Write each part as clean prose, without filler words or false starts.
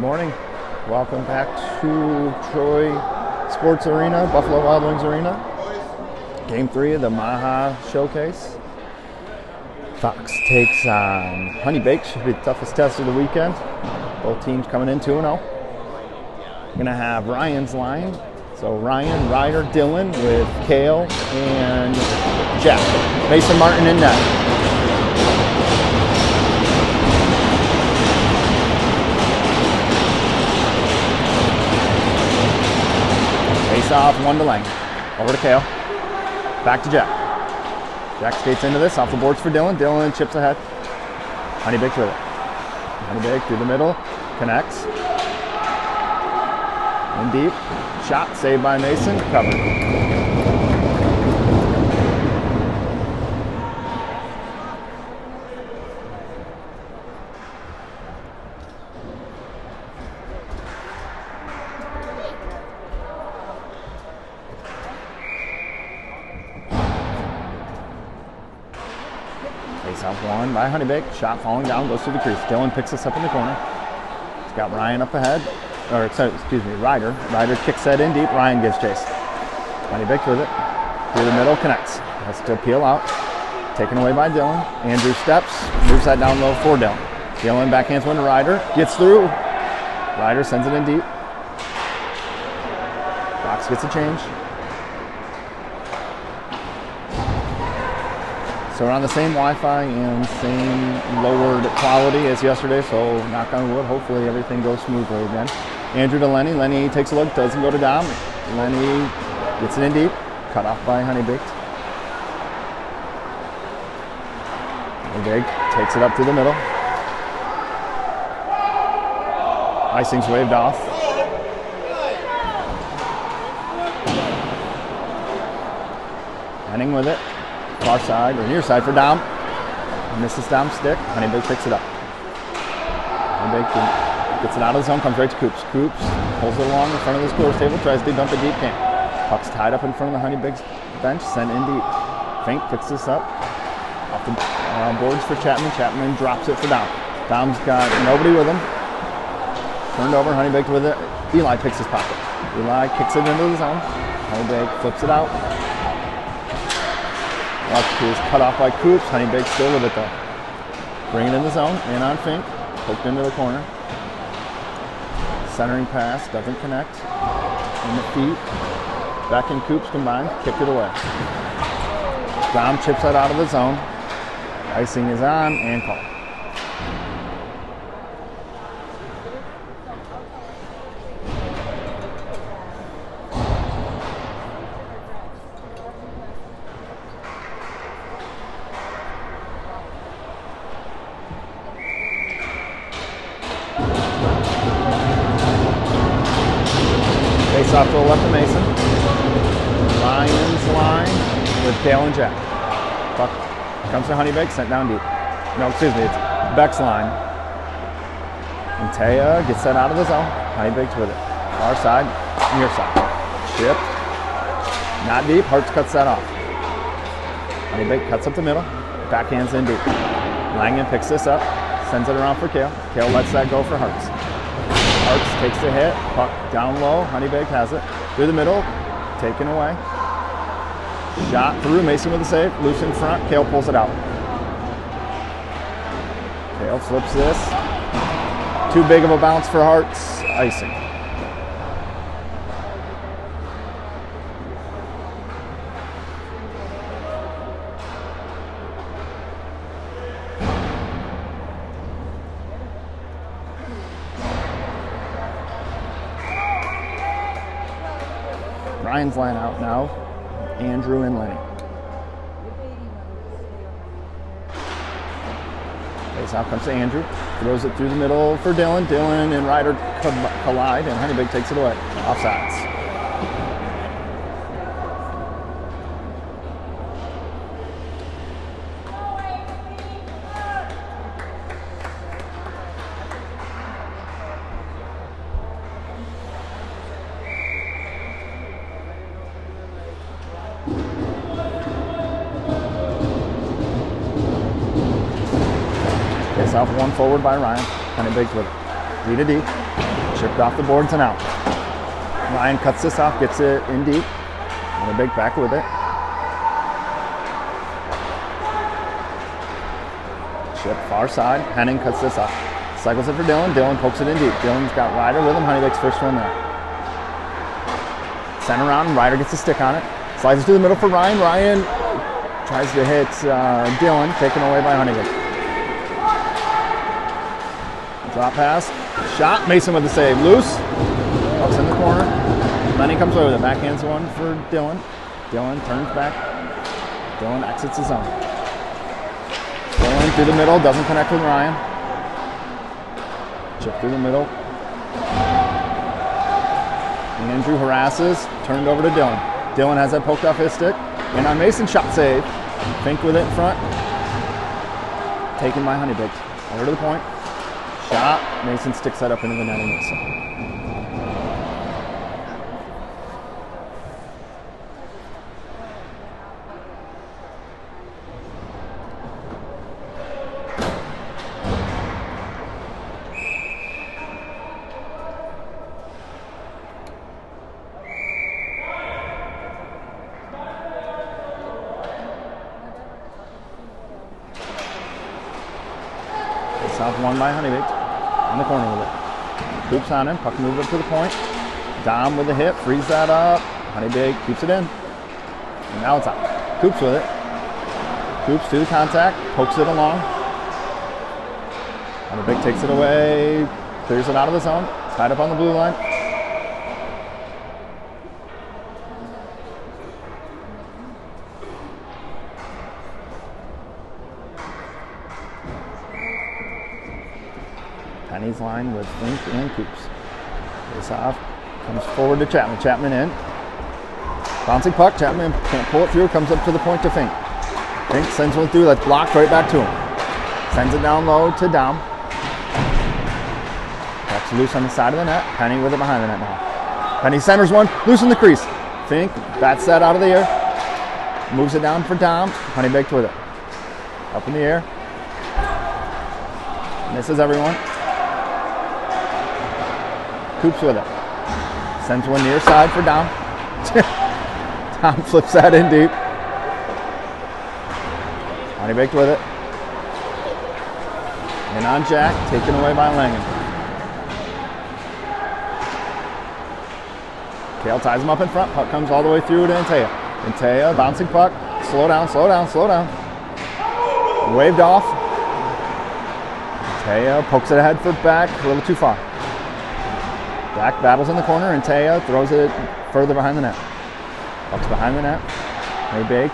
Morning. Welcome back to Troy Sports Arena, Buffalo Wild Wings Arena. Game 3 of the Maha Showcase. Fox takes on Honeybake. Should be the toughest test of the weekend. Both teams coming in 2-0. We're going to have Ryan's line. So Ryan, Ryder, Dylan with Kale and Jack. Mason Martin in net. Off, one to Lang. Over to Kale. Back to Jack. Jack skates into this. Off the boards for Dylan. Dylan chips ahead. Honeybake with it. Honeybake through the middle. Connects. In deep. Shot saved by Mason. Covered. Face-off one by Honeybake. Shot falling down, goes through the crease. Dylan picks us up in the corner. He's got Ryan up ahead. Or, excuse me, Ryder. Ryder kicks that in deep. Ryan gives chase. Honeybake with it. Through the middle, connects. Has to peel out. Taken away by Dylan. Andrew steps. Moves that down low for Dylan. Dylan backhands one to Ryder. Gets through. Ryder sends it in deep. Fox gets a change. So we're on the same Wi-Fi and same lowered quality as yesterday, so knock on wood, hopefully everything goes smoothly again. Andrew to Lenny. Lenny takes a look, doesn't go to Dom. Lenny gets it in deep, cut off by Honeybake. Honeybake takes it up through the middle. Icing's waved off. Henning with it. Far side or near side for Dom. Misses Dom's stick. Honeybake picks it up. Honeybake gets it out of the zone, comes right to Coops. Coops pulls it along in front of the scorer's table, tries to dump it deep, can't. Puck's tied up in front of the Honeybake's bench, sent in deep. Fink picks this up. Off the boards for Chapman. Chapman drops it for Dom. Dom's got nobody with him. Turned over, Honeybake with it. Eli picks his pocket. Eli kicks it into the zone. Honeybake flips it out. Puck is cut off by Coops. Honeybake still with it though. Bring it in the zone. In on Fink. Poked into the corner. Centering pass. Doesn't connect. In the feet. Back in Coops combined. Kicked it away. Dom chips that out of the zone. Icing is on and called. Face off to the left of Mason. Ryan's line with Kale and Jack. Puck comes to Honeybake, sent down deep. No, excuse me, it's Beck's line. And Taya gets that out of the zone. Honeybake's with it. Far side, near side. Chipped. Not deep, Hartz cuts that off. Honeybake cuts up the middle. Backhands in deep. Langen picks this up, sends it around for Kale. Kale lets that go for Hartz. Hartz takes the hit, puck down low, Honeybake has it. Through the middle, taken away. Shot through, Mason with a save, loose in front, Kale pulls it out. Kale flips this. Too big of a bounce for Hartz, icing. Ryan's line out now. Andrew and Lenny. Face-off comes to Andrew. Throws it through the middle for Dylan. Dylan and Ryder collide, and Honeybake takes it away. Offsides. Face off one forward by Ryan. Honeybake with it. D to D. Chipped off the boards and out. Ryan cuts this off, gets it in deep. Honeybake back with it. Chip far side. Henning cuts this off. Cycles it for Dylan. Dylan pokes it in deep. Dylan's got Ryder with him. Honeybake's first one there. Center around. Ryder gets a stick on it. Slides it to the middle for Ryan. Ryan tries to hit Dylan, taken away by Honeybake. Drop pass. Shot. Mason with the save. Loose. Puck's in the corner. Lenny comes over with it. Backhands one for Dylan. Dylan turns back. Dylan exits his zone. Dylan through the middle. Doesn't connect with Ryan. Chip through the middle. Andrew harasses. Turned over to Dylan. Dylan has that poked off his stick. And on Mason, shot save. Fink with it in front. Taken by Honeybake. Over to the point. Shot. Mason sticks that up into the netting. South won by Honeybake. In the corner with it. Hoops on him. Puck moved up to the point. Dom with the hit. Frees that up. Honeybake keeps it in. And now it's out. Coops with it. Coops to the contact. Pokes it along. Honeybake takes it away. Clears it out of the zone. Tied up on the blue line. Penny's line with Fink and Coops. This off, comes forward to Chapman. Chapman in. Bouncing puck, Chapman can't pull it through, comes up to the point to Fink. Fink sends one through, that's blocked right back to him. Sends it down low to Dom. Puck's loose on the side of the net. Penny with it behind the net now. Penny centers one, loose in the crease. Fink bats that out of the air. Moves it down for Dom. Honeybake with it. Up in the air. Misses everyone. Coops with it. Sends one near side for Dom. Dom flips that in deep. Honeybake with it. In on Jack, taken away by Langen. Kale ties him up in front. Puck comes all the way through to Antea. Antea, bouncing puck. Slow down, slow down, slow down. Waved off. Antea pokes it ahead for back, a little too far. Back battles in the corner, and Taya throws it further behind the net. Puck's behind the net. Honeybake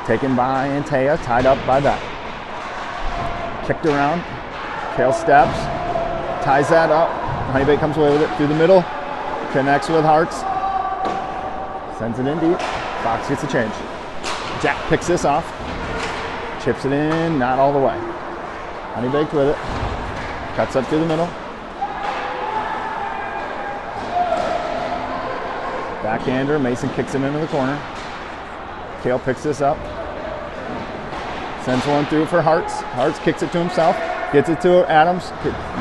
taken by Antea, tied up by that. Kicked around. Kale steps, ties that up. Honeybake comes away with it through the middle. Connects with Hartz. Sends it in deep. Fox gets a change. Jack picks this off. Chips it in, not all the way. Honeybake with it. Cuts up through the middle. Backhander, Mason kicks it into the corner. Kale picks this up. Sends one through for Hartz. Hartz kicks it to himself. Gets it to Adams.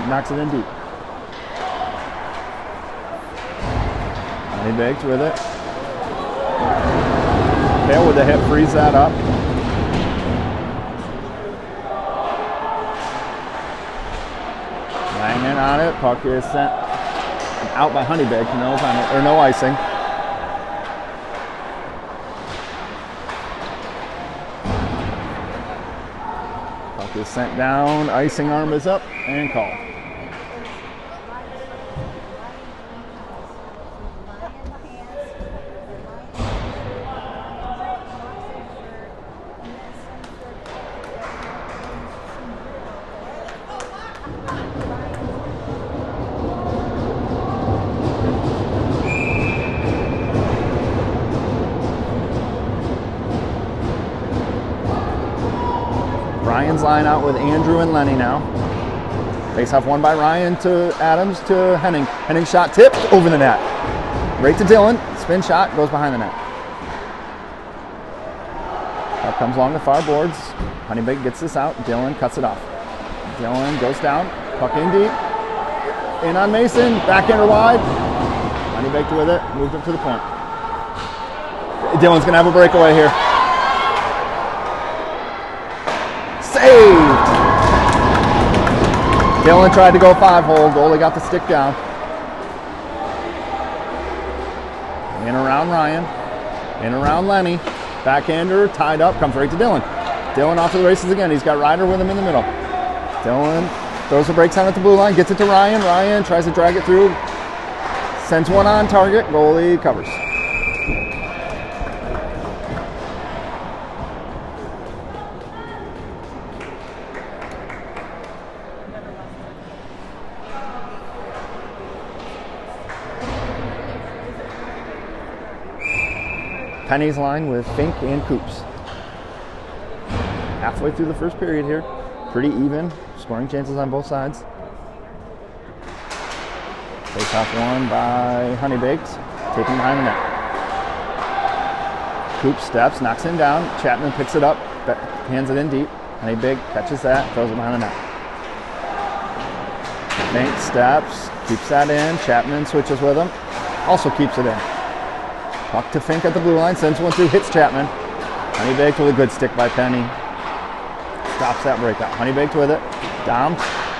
Knocks it in deep. Honeybake with it. Kale with the hit, frees that up. Langen on it. Puck is sent out by Honeybake. No penalty, or no icing. Puck is sent down. Icing arm is up and called. Ryan's line out with Andrew and Lenny now. Face off one by Ryan to Adams to Henning. Henning shot tipped over the net. Right to Dylan. Spin shot goes behind the net. Puck comes along the far boards. Honeybake gets this out. Dylan cuts it off. Dylan goes down. Puck in deep. in on Mason, backhander wide. Honeybake with it, moved up to the point. Dylan's gonna have a breakaway here. Saved! Dylan tried to go 5-hole, goalie got the stick down. In around Ryan, in around Lenny. Backhander, tied up, comes right to Dylan. Dylan off to the races again. He's got Ryder with him in the middle. Dylan throws the brakes on at the blue line, gets it to Ryan. Ryan tries to drag it through, sends one on target, goalie covers. Penny's line with Fink and Coops. Halfway through the first period here. Pretty even, scoring chances on both sides. Face off one by Honeybake, taken behind the net. Coops steps, knocks him down. Chapman picks it up, hands it in deep. Honeybake catches that, throws it behind the net. Nate steps, keeps that in. Chapman switches with him, also keeps it in. Puck to Fink at the blue line, sends one through, hits Chapman. Honeybake with a good stick by Penny. Stops that breakout. Honeybake with it. Dom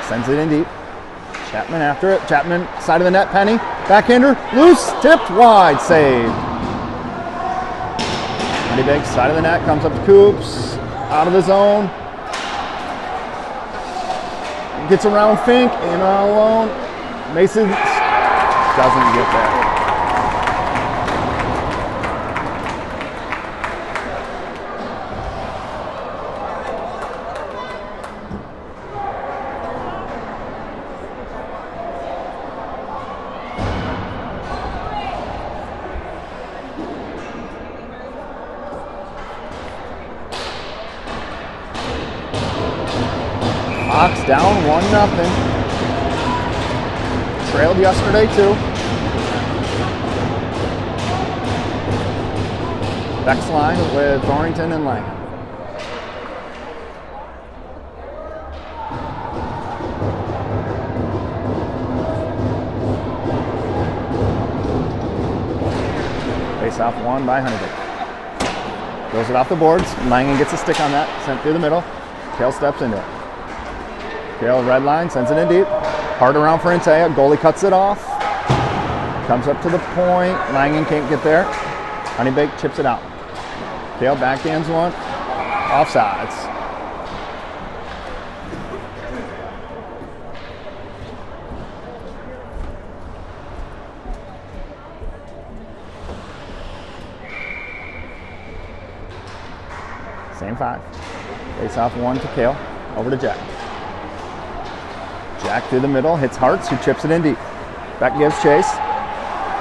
sends it in deep. Chapman after it. Chapman, side of the net, Penny. Backhander, loose, tipped, wide, saved. Honeybake, side of the net, comes up to Coops. Out of the zone. Gets around Fink, in alone. Mason doesn't get there. Hawks down 1-0. Trailed yesterday too. Beck's line with Thornton and Lang. Face off one by Honeybake. Goes it off the boards. Langen gets a stick on that. Sent through the middle. Kale steps into it. Kale red line, sends it in deep. Hard around for Intea. Goalie cuts it off. Comes up to the point. Langen can't get there. Honeybake chips it out. Kale backhands one. Offsides. Same 5. Face off one to Kale. Over to Jack. Jack through the middle, hits Hartz, who chips it in deep. Beck gives chase.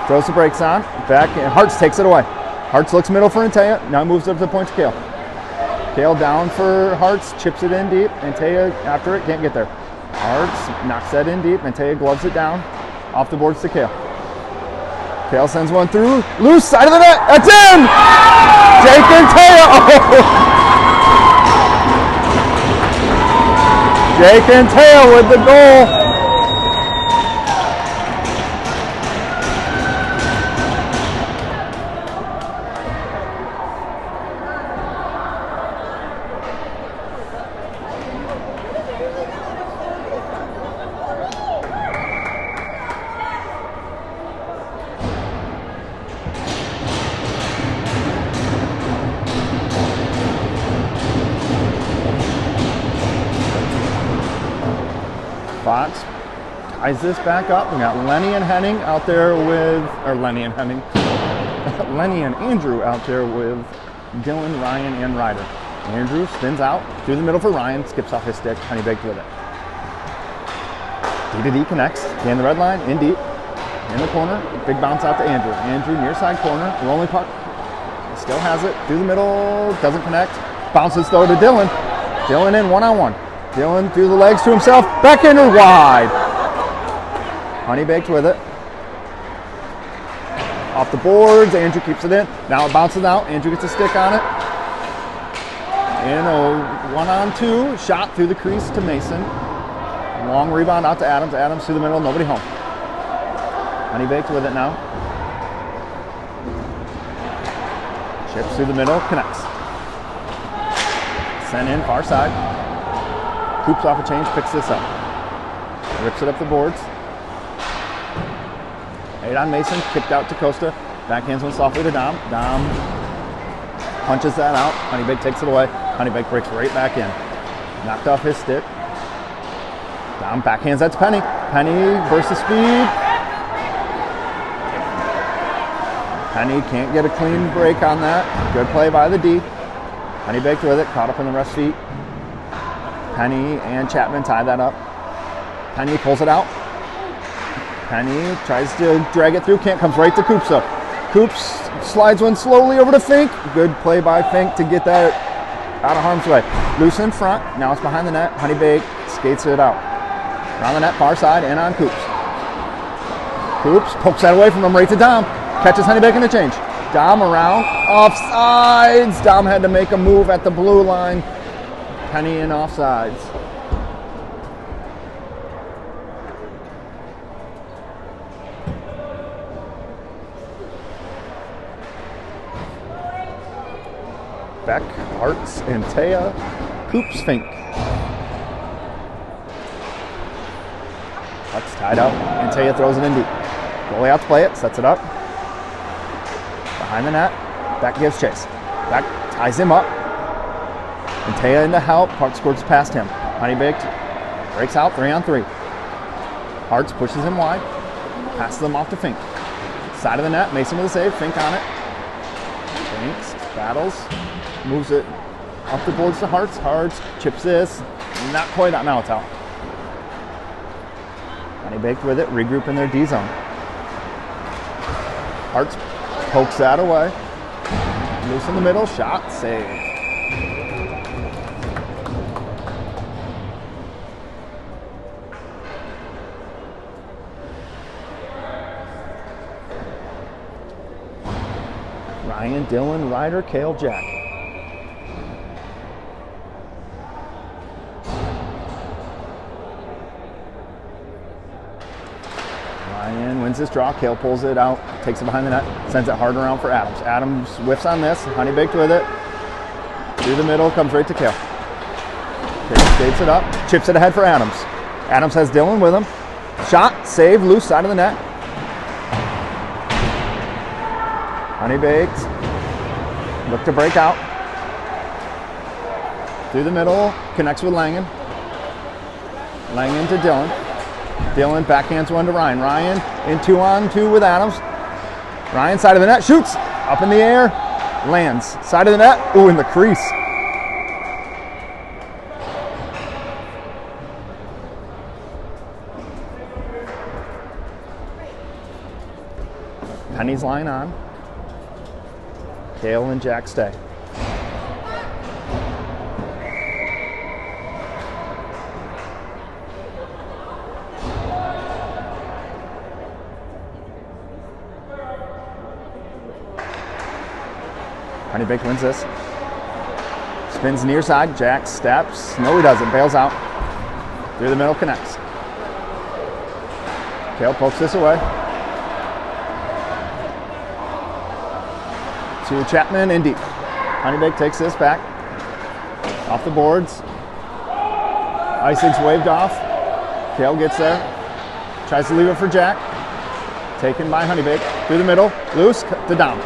Throws the brakes on. Beck, and Hartz takes it away. Hartz looks middle for Intea. Now moves up to the point to Kale. Kale down for Hartz, chips it in deep. Intea after it, can't get there. Hartz knocks that in deep. Intea gloves it down. Off the boards to Kale. Kale sends one through. Loose, side of the net. That's in! Jake Intea! Oh! Jake Intea with the goal. Fox ties this back up. We got Lenny and Henning out there with, or Lenny and Henning, Lenny and Andrew out there with Dylan, Ryan, and Ryder. Andrew spins out through the middle for Ryan, skips off his stick, Honeybake with it. D-to-D connects, in the red line, in deep, in the corner, big bounce out to Andrew. Andrew near side corner, rolling puck, still has it, through the middle, doesn't connect, bounces though to Dylan. Dylan in one-on-one. Dylan through the legs to himself, backhander wide. Honeybake with it. Off the boards, Andrew keeps it in. Now it bounces out, Andrew gets a stick on it. And a 1-on-2 shot through the crease to Mason. Long rebound out to Adams. Adams through the middle, nobody home. Honeybake with it now. Chips through the middle, connects. Sent in, far side. Coops off a change, picks this up. Rips it up the boards. 8 on Mason, kicked out to Costa. Backhands one softly to Dom. Dom punches that out. Honeybake takes it away. Honeybake breaks right back in. Knocked off his stick. Dom backhands that to Penny. Penny bursts of speed. Penny can't get a clean break on that. Good play by the D. Honeybake with it, caught up in the ref's feet. Penny and Chapman tie that up. Penny pulls it out. Penny tries to drag it through, can't, comes right to Coops up. Coops slides one slowly over to Fink. Good play by Fink to get that out of harm's way. Loose in front, now it's behind the net. Honeybake skates it out. Around the net, far side, and on Coops. Coops pokes that away from him right to Dom. Catches Honeybake in the change. Dom around, offsides. Dom had to make a move at the blue line. Penny in offsides. Beck, Hartz, and Taya. Coops, Fink. Hartz tied up, and Taya throws it in deep. Goalie out to play it, sets it up. Behind the net, Beck gives chase. Beck ties him up. And Taya in to help. Hartz squirts past him. Honeybake breaks out 3 on 3. Hartz pushes him wide. Passes them off to Fink. Side of the net, Mason with a save. Fink on it. Finks, battles. Moves it up the boards to Hartz. Hartz chips this. Not quite out. Now it's out. Honeybake with it. Regroup in their D zone. Hartz pokes that away. Loose in the middle. Shot. Save. Ryan, Dylan, Ryder, Kale, Jack. Ryan wins this draw. Kale pulls it out, takes it behind the net, sends it hard around for Adams. Adams whiffs on this. Honeybaked with it. Through the middle, comes right to Kale. Kale skates it up, chips it ahead for Adams. Adams has Dylan with him. Shot, save, loose side of the net. Honeybaked. Look to break out. Through the middle, connects with Langen. Langen to Dylan. Dylan backhands one to Ryan. Ryan in 2 on 2 with Adams. Ryan side of the net, shoots. Up in the air, lands. Side of the net, ooh, in the crease. Penny's line on. Kale and Jack stay. Honeybake wins this. Spins near side. Jack steps. No, he doesn't. Bails out. Through the middle, connects. Kale pokes this away. To Chapman in deep. Honeybake takes this back. Off the boards. Icing's waved off. Kale gets there. Tries to leave it for Jack. Taken by Honeybake. Through the middle. Loose to Dom.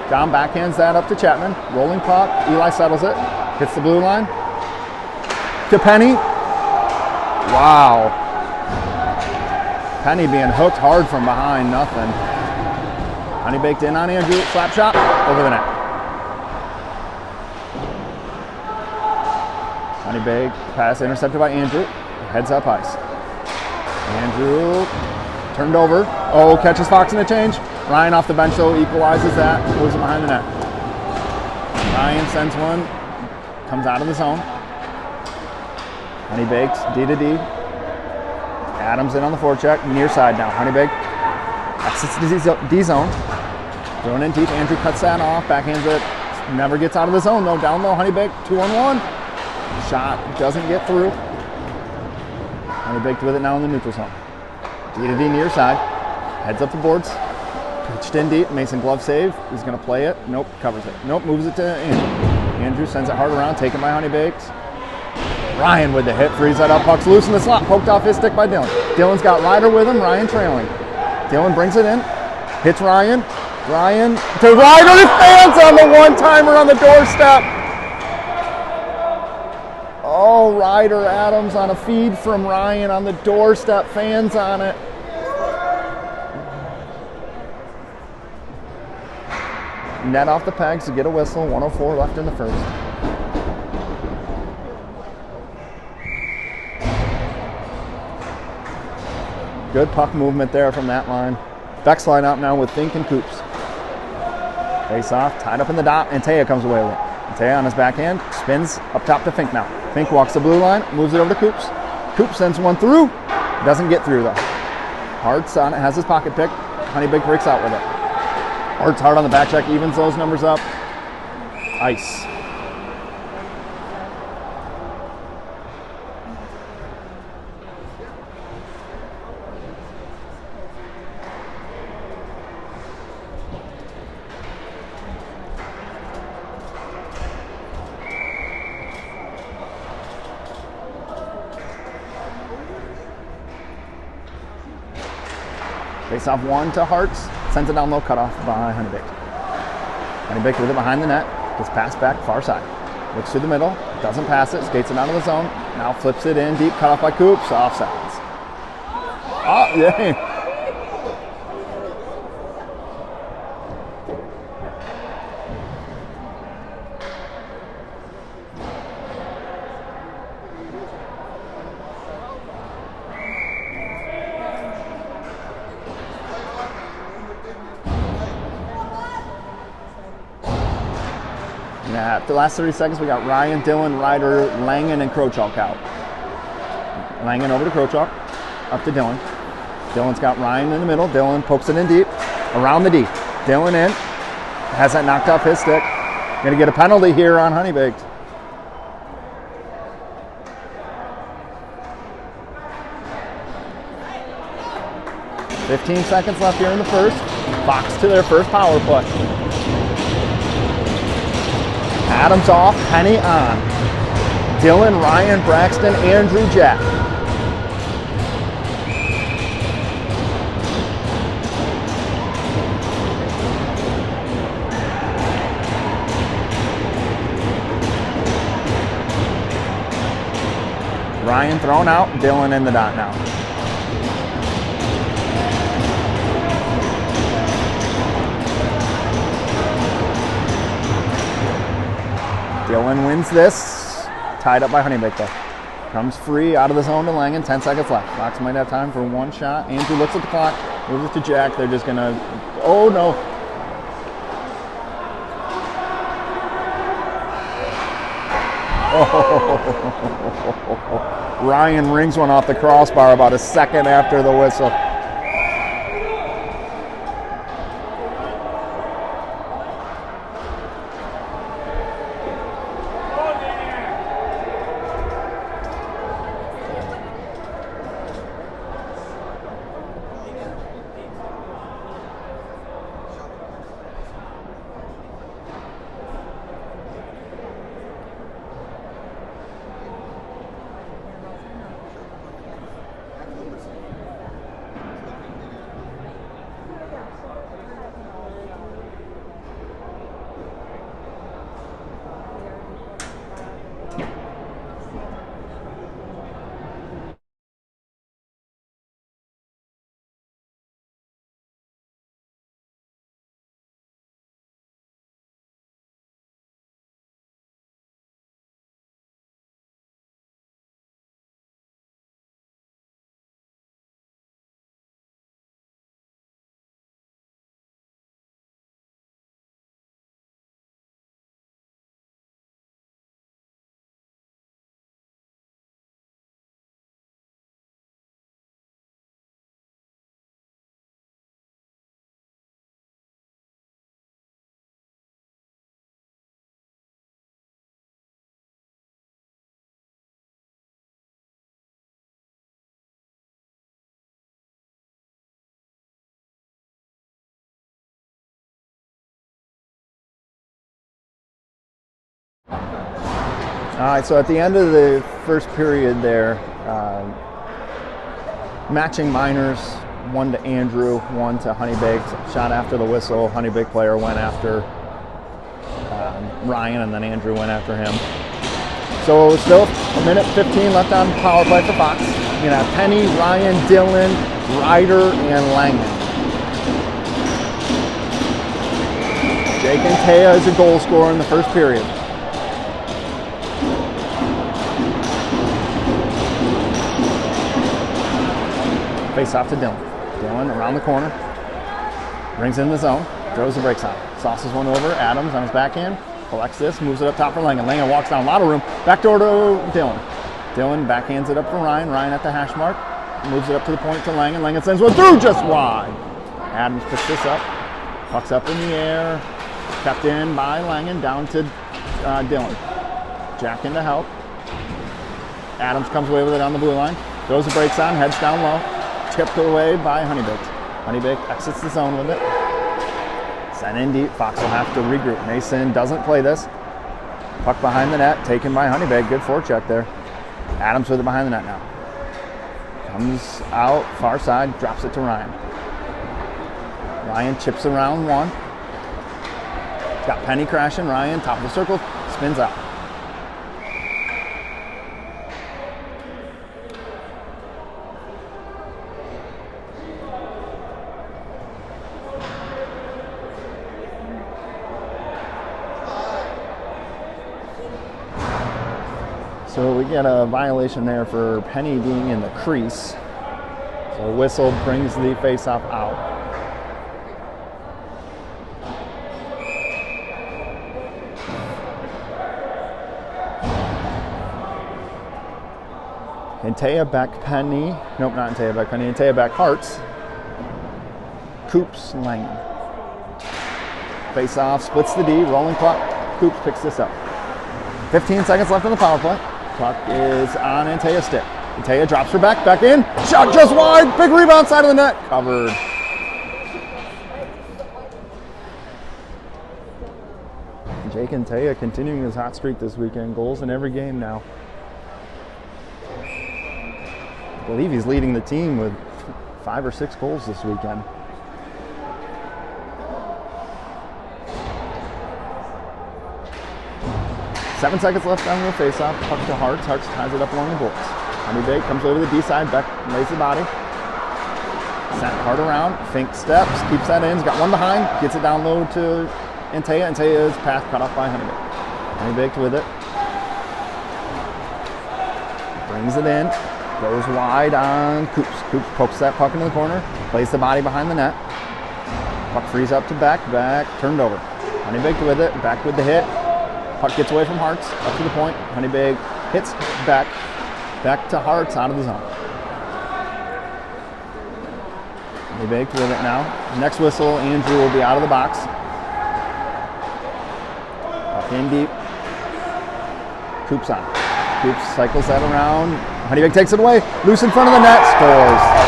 Dom backhands that up to Chapman. Rolling puck. Eli settles it. Hits the blue line. To Penny. Wow. Penny being hooked hard from behind. Nothing. Honeybaked in on Andrew. Slap shot. Over the net. Honeybake pass intercepted by Andrew. Heads up ice. Andrew turned over. Oh, catches Fox in the change. Ryan off the bench though, equalizes that. Moves it behind the net. Ryan sends one. Comes out of the zone. Honeybaked D to D. Adams in on the forecheck. Near side now. Honeybake exits the D zone. Thrown in deep. Andrew cuts that off. Backhands it. Never gets out of the zone though. Down low. Honeybake 2-on-1. Shot doesn't get through. Honeybake with it now in the neutral zone. D to D near side. Heads up the boards. Pitched in deep. Mason glove save. He's going to play it. Nope. Covers it. Nope. Moves it to Andrew. Andrew sends it hard around. Taken by Honeybake. Ryan with the hit. Frees that up. Puck's loose in the slot. Poked off his stick by Dylan. Dylan's got Ryder with him. Ryan trailing. Dylan brings it in. Hits Ryan. Ryan to Ryder. He fans on the one-timer on the doorstep. Oh, Ryder Adams on a feed from Ryan on the doorstep. Fans on it. Net off the pegs to get a whistle. 1:04 left in the first. Good puck movement there from that line. Beck's line out now with Fink and Coops. Face off, tied up in the dot, and Taya comes away with it. Taya on his backhand, spins up top to Fink now. Fink walks the blue line, moves it over to Coops. Coops sends one through, doesn't get through though. Hart's on it, has his pocket pick. Honeybake breaks out with it. Hart's hard on the back check, evens those numbers up. Ice. Face off one to Hartz. Sends it down low, cut off by Honeybake. Honeybake with it behind the net. Gets passed back, far side. Looks through the middle, doesn't pass it, skates it out of the zone. Now flips it in, deep, cut off by Coops, offsides. Oh, yeah. The last 30 seconds, we got Ryan, Dylan, Ryder, Langen, and Krochok out. Langen over to Krochok, up to Dylan. Dylan's got Ryan in the middle. Dylan pokes it in deep, around the D. Dylan in, has that knocked off his stick. Gonna get a penalty here on Honeybaked. .15 seconds left here in the first. Fox to their first power play. Adams off, Penny on. Dylan, Ryan, Braxton, Andrew, Jack. Ryan thrown out, Dylan in the dot now. Dylan wins this, tied up by Honeybake though. Comes free out of the zone to Langen, 10 seconds left. Fox might have time for one shot. Andrew looks at the clock, moves it to Jack. They're just gonna, oh no. Oh, Ryan rings one off the crossbar about a second after the whistle. All right, so at the end of the first period there, matching minors, one to Andrew, one to Honeybake. Shot after the whistle. Honeybake player went after Ryan, and then Andrew went after him. So still a minute 15 left on power play for Fox. You know, Penny, Ryan, Dylan, Ryder, and Langan. Jake and Taya is a goal scorer in the first period. Face off to Dylan. Dylan around the corner. Brings it in the zone. Throws the brakes on. Sauces one over. Adams on his backhand. Collects this. Moves it up top for Langan. Langan walks down a lot of room. Back door to Dylan. Dylan backhands it up for Ryan. Ryan at the hash mark. Moves it up to the point to Langan. Langan sends one through just wide. Adams picks this up. Puck's up in the air. Kept in by Langan. Down to Dylan. Jack in to help. Adams comes away with it on the blue line. Throws the brakes on. Heads down low. Tipped away by Honeybake. Honeybake exits the zone with it. Sent in deep. Fox will have to regroup. Mason doesn't play this. Puck behind the net. Taken by Honeybake. Good forecheck there. Adams with it behind the net now. Comes out far side. Drops it to Ryan. Ryan chips around one. Got Penny crashing. Ryan top of the circle. Spins out. So we get a violation there for Penny being in the crease. So whistle brings the face-off out. Antaya back Penny. Nope, not Antaya back Penny. Antaya back Hearts. Coops Langan. Face-off, splits the D, rolling clock. Coops picks this up. 15 seconds left on the power play. Puck is on Antaya's stick. Antaya drops her back in. Shot just wide. Big rebound, side of the net. Covered. Jake Antaya continuing his hot streak this weekend. Goals in every game now. I believe he's leading the team with 5 or 6 goals this weekend. Seven seconds left on the faceoff. Puck to Hartz. Hartz ties it up along the boards. Honeybake comes over the D side. Beck lays the body. Sent hard around. Fink steps. Keeps that in. He's got one behind. Gets it down low to Antaya. Antaya's path cut off by Honeybake. Honeybake with it. Brings it in. Goes wide on Coops. Coops pokes that puck into the corner. Plays the body behind the net. Puck frees up to Beck. Beck turned over. Honeybake with it. Beck with the hit. Puck gets away from Hearts, up to the point. Honeybake hits back to Hearts, out of the zone. Honeybake with it now. Next whistle, Andrew will be out of the box. Puck in deep. Coops on. Coops cycles that around. Honeybake takes it away. Loose in front of the net, scores.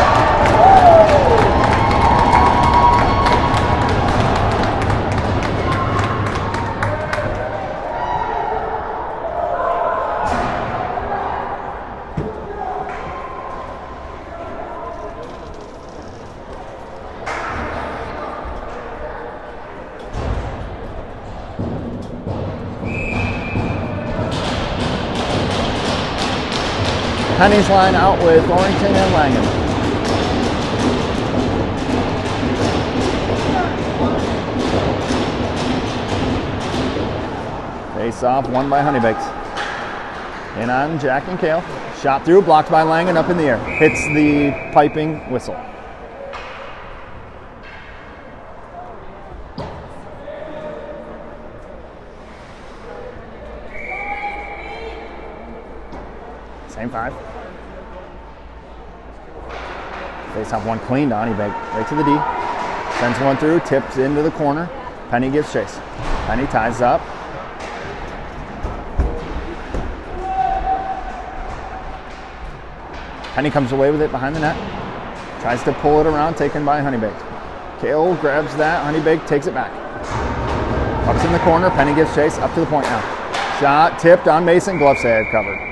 Penny's line out with Thornton and Langan. Face off, won by Honeybakes. In on Jack and Kale. Shot through, blocked by Langan, up in the air. Hits the piping whistle. Same 5. Face off one clean to Honeybake. Right to the D. Sends one through, tips into the corner. Penny gives chase. Penny ties up. Penny comes away with it behind the net. Tries to pull it around, taken by Honeybake. Kale grabs that. Honeybake takes it back. Puck's in the corner. Penny gives chase. Up to the point now. Shot tipped on Mason. Glove save covered.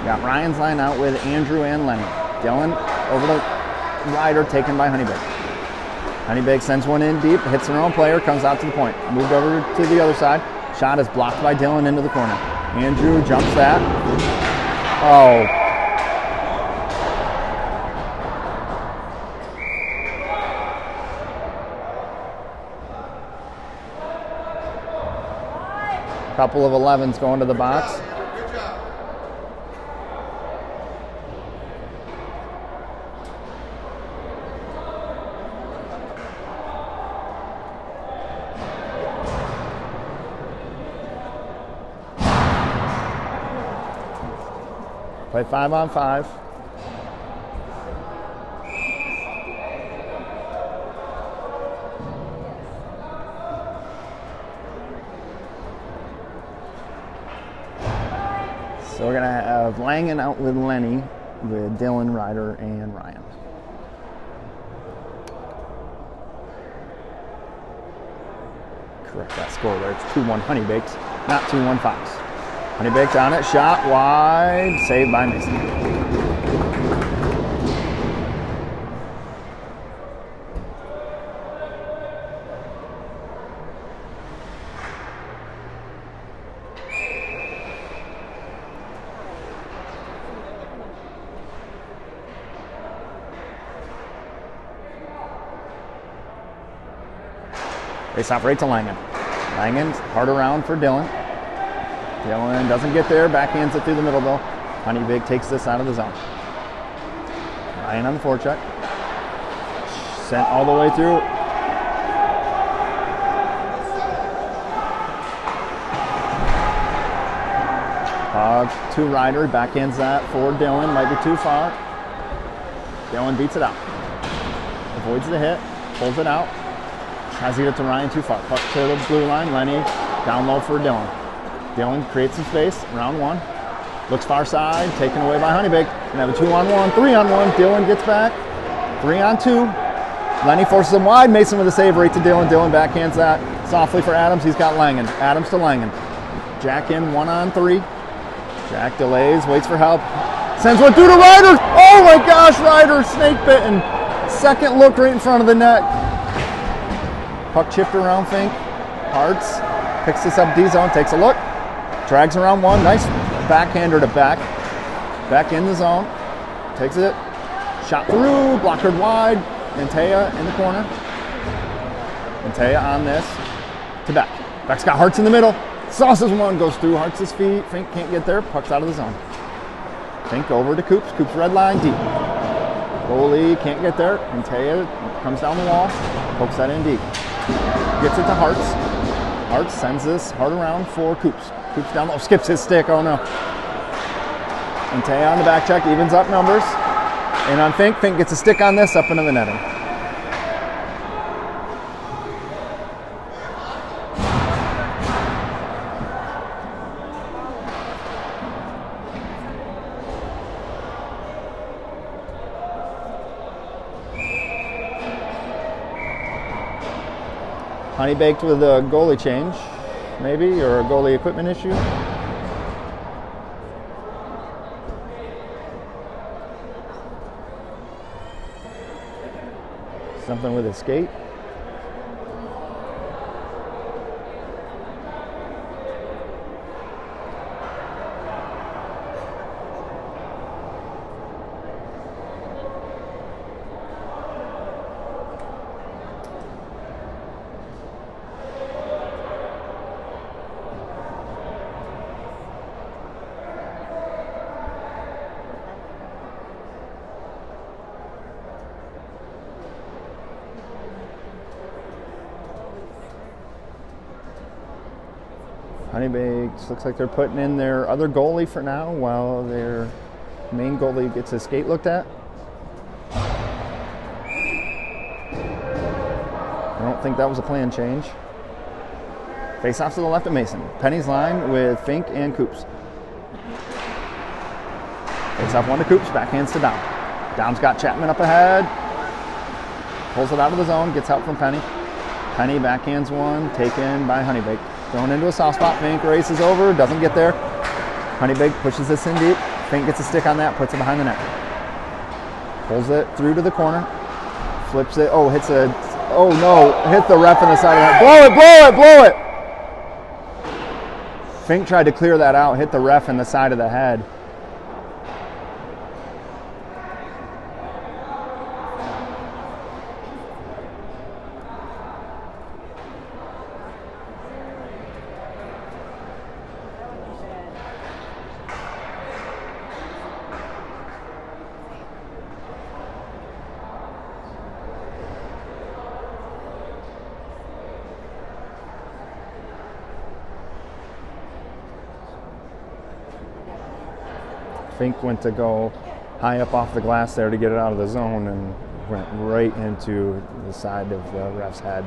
Got Ryan's line out with Andrew and Lenny. Dylan over the rider, taken by Honeybake. Honeybake sends one in deep, hits their own player, comes out to the point. Moved over to the other side. Shot is blocked by Dylan into the corner. Andrew jumps that. Oh. Couple of 11s going to the box. Play 5-on-5. So we're gonna have Langen out with Lenny, with Dylan, Ryder, and Ryan. Correct that score there. It's 2-1 Honeybakes, not 2-1 Fox. Honeybakes on it, shot wide, saved by Mason. They stop right to Langen. Langen's hard around for Dylan. Dylan doesn't get there, backhands it through the middle though. Honeybake takes this out of the zone. Ryan on the forecheck. Sent all the way through. To Ryder, backhands that for Dylan, might be too far. Dylan beats it out. Avoids the hit, pulls it out. Tries to get it to Ryan, too far. Puck to the blue line, Lenny down low for Dylan. Dylan creates some space, round one. Looks far side, taken away by Honeybake. Gonna have a 2-on-1, 3-on-1. Dylan gets back, 3-on-2. Lenny forces him wide. Mason with a save right to Dylan. Dylan backhands that softly for Adams. He's got Langen. Adams to Langen. Jack in 1-on-3. Jack delays, waits for help. Sends one through to Ryder. Oh my gosh, Ryder snake bitten. Second look right in front of the net. Puck chipped around Fink. Hartz picks this up D-zone, takes a look. Drags around one, nice backhander to back. Back in the zone, takes it. Shot through, blockered wide. Antea in the corner. Antea on this to Beck. Beck's got Hartz in the middle. Sauces one, goes through Hartz's feet. Fink can't get there, puck's out of the zone. Fink over to Coops. Coops red line deep. Goalie can't get there. Antea comes down the wall, pokes that in deep. Gets it to Hartz. Hartz sends this hard around for Coops. Coops down low, skips his stick, oh no. Antea on the back check, evens up numbers. And on Fink, Fink gets a stick on this, up into the netting. Honeybaked with a goalie change, maybe, or a goalie equipment issue. Something with a skate. Honeybakes looks like they're putting in their other goalie for now while they're Main goalie gets his skate looked at. I don't think that was a plan change. Face off to the left of Mason. Penny's line with Fink and Coops. Face off one to Coops, backhands to Dom. Dom's got Chapman up ahead. Pulls it out of the zone, gets help from Penny. Penny backhands one, taken by Honeybake. Thrown into a soft spot, Fink races over, doesn't get there. Honeybake pushes this in deep. Fink gets a stick on that, puts it behind the net. Pulls it through to the corner. Flips it, oh, hits a, oh no, hit the ref in the side of the head. Blow it! Fink tried to clear that out, hit the ref in the side of the head. Fink went to go high up off the glass there to get it out of the zone and went right into the side of the ref's head.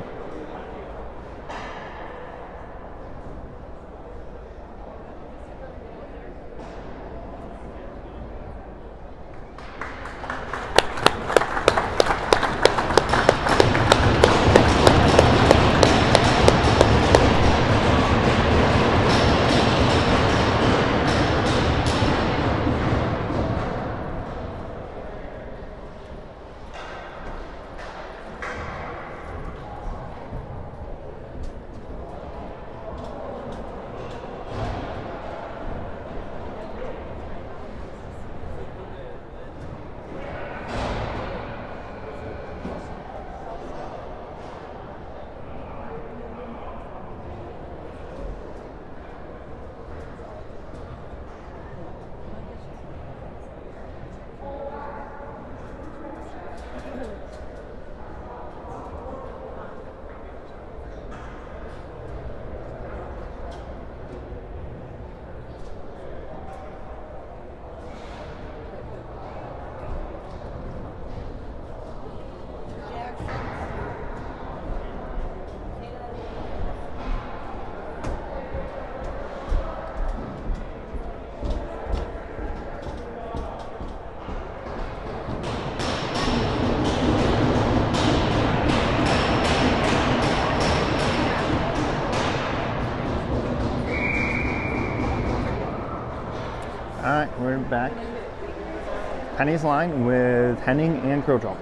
All right, we're back. Penny's line with Henning and Crojo.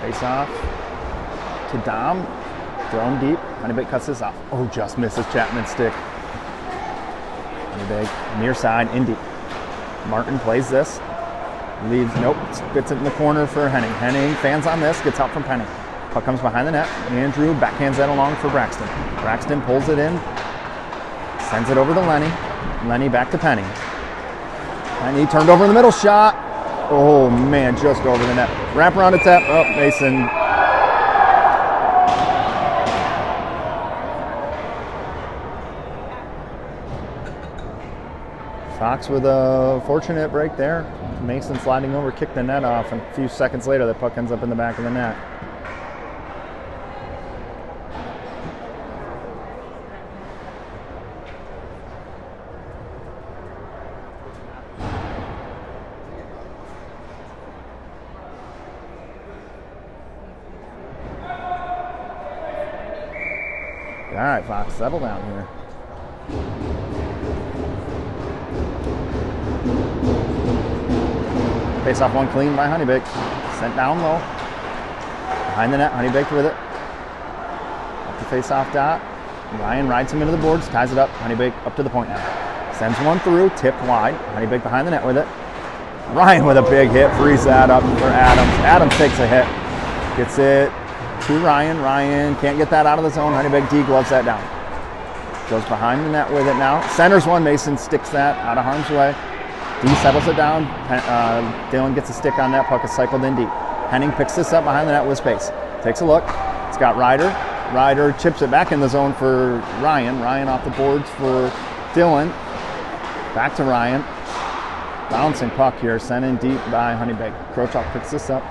Face off to Dom. Thrown deep. Honeybake cuts this off. Oh, just misses Chapman's stick. Honeybake near side, in deep. Martin plays this. Leaves, nope, gets it in the corner for Henning. Henning fans on this, gets help from Penny. Puck comes behind the net. Andrew backhands that along for Braxton. Braxton pulls it in. Sends it over to Lenny. Lenny back to Penny. Penny turned over in the middle, shot. Oh man, just over the net. Wrap around a tap. Oh, Mason. Fox with a fortunate break there. Mason sliding over, kicked the net off, and a few seconds later, the puck ends up in the back of the net. All right, Fox, settle down here. Face off one clean by Honeybake. Sent down low. Behind the net, Honeybake with it. Up the face off dot. Ryan rides him into the boards, ties it up. Honeybake up to the point now. Sends one through, tipped wide. Honeybake behind the net with it. Ryan with a big hit, frees that up for Adams. Adams takes a hit. Gets it to Ryan. Ryan can't get that out of the zone. Honeybake D gloves that down. Goes behind the net with it now. Centers one. Mason sticks that out of harm's way. D settles it down. Dylan gets a stick on that. Puck is cycled in deep. Henning picks this up behind the net with space. Takes a look. It's got Ryder. Ryder chips it back in the zone for Ryan. Ryan off the boards for Dylan. Back to Ryan. Bouncing puck here, sent in deep by Honeybake. Krochok picks this up.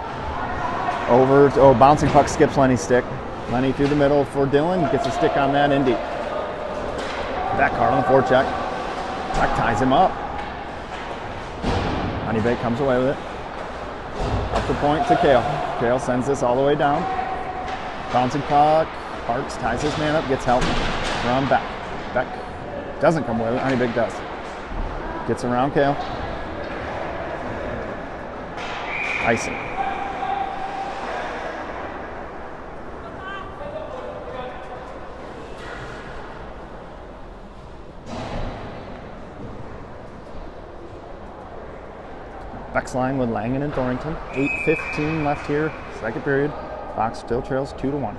Over, bouncing puck skips Lenny's stick. Lenny through the middle for Dylan, gets a stick on that in deep. Back hard on the forecheck. Puck ties him up. Honeybake comes away with it. Up the point to Kale. Kale sends this all the way down. Bouncing puck. Parks ties his man up, gets help from Beck. Beck doesn't come away with it. Honeybake does. Gets around Kale. Icing. Beck's line with Langen and Thornton. 8:15 left here, second period. Fox still trails 2-1.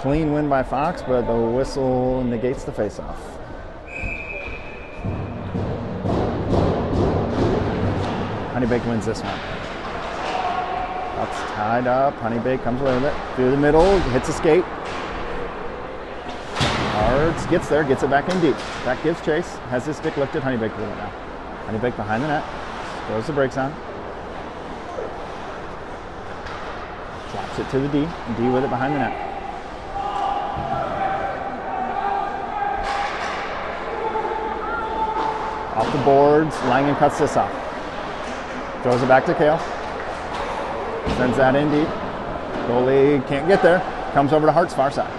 Clean win by Fox, but the whistle negates the faceoff. Honeybake wins this one. Puck's tied up. Honeybake comes away with it. Through the middle, hits a skate. Hards gets there, gets it back in deep. That gives chase. Has his stick lifted. Honeybake with it now. Honeybake behind the net. Throws the brakes on. Drops it to the D. And D with it behind the net. Off the boards, Langen cuts this off. Throws it back to Kale. Sends that in deep. Goalie can't get there. Comes over to Hart's far side.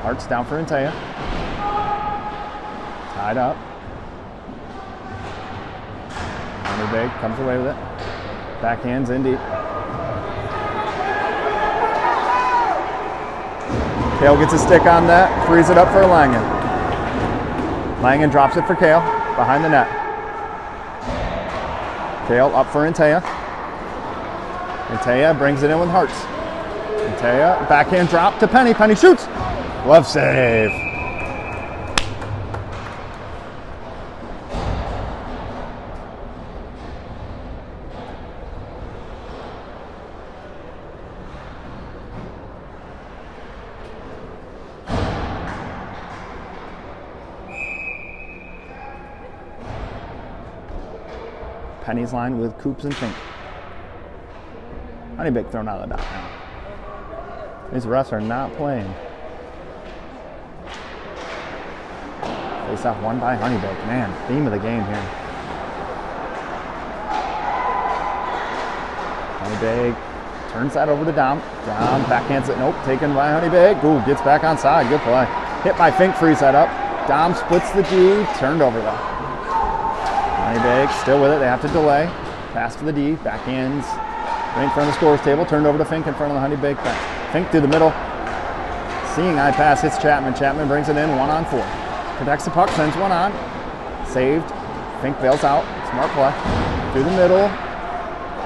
Hart's down for Intaya. Tied up. Honeybake comes away with it. Backhands in deep. Kale gets a stick on that. Frees it up for Langen. Langen drops it for Kale, behind the net. Kale up for Intaya. Intaya brings it in with Hartz. Intaya, backhand drop to Penny. Penny shoots. Glove save. Penny's line with Coops and Fink. Honeybake thrown out of the dot now. These refs are not playing. Face off won by Honeybake. Man, theme of the game here. Honeybake turns that over to Dom. Dom backhands it. Nope, taken by Honeybake. Ooh, gets back on side. Good play. Hit by Fink, frees that up. Dom splits the D. Turned over though. Honeybake still with it. They have to delay. Pass to the D. Backhands. Right in front of the scorer's table. Turned over to Fink in front of the Honeybake bench. Fink through the middle. Seeing eye pass hits Chapman. Chapman brings it in 1-on-4. Protects the puck. Sends one on. Saved. Fink bails out. Smart play. Through the middle.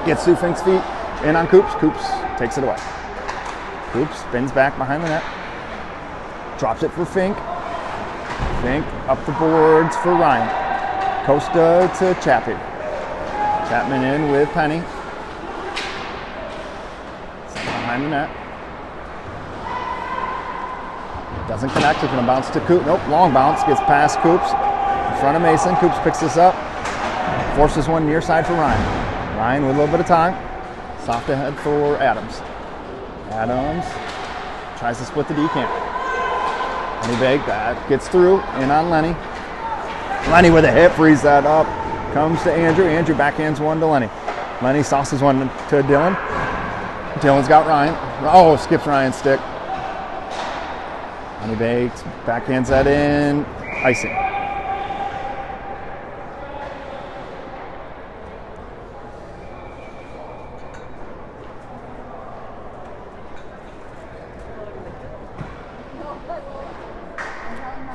Gets through Fink's feet. In on Coops. Coops takes it away. Coops spins back behind the net. Drops it for Fink. Fink up the boards for Ryan. Costa to Chappie. Chapman in with Penny. Sent behind the net. Doesn't connect. It's going to bounce to Coops. Nope, long bounce. Gets past Coops. In front of Mason. Coops picks this up. Forces one near side for Ryan. Ryan with a little bit of time. Soft ahead for Adams. Adams tries to split the D, can't. Honeybake, that gets through. In on Lenny. Lenny with a hit, frees that up. Comes to Andrew. Andrew backhands one to Lenny. Lenny sauces one to Dylan. Dylan's got Ryan. Oh, skips Ryan's stick. Honeybake backhands that in. Icing.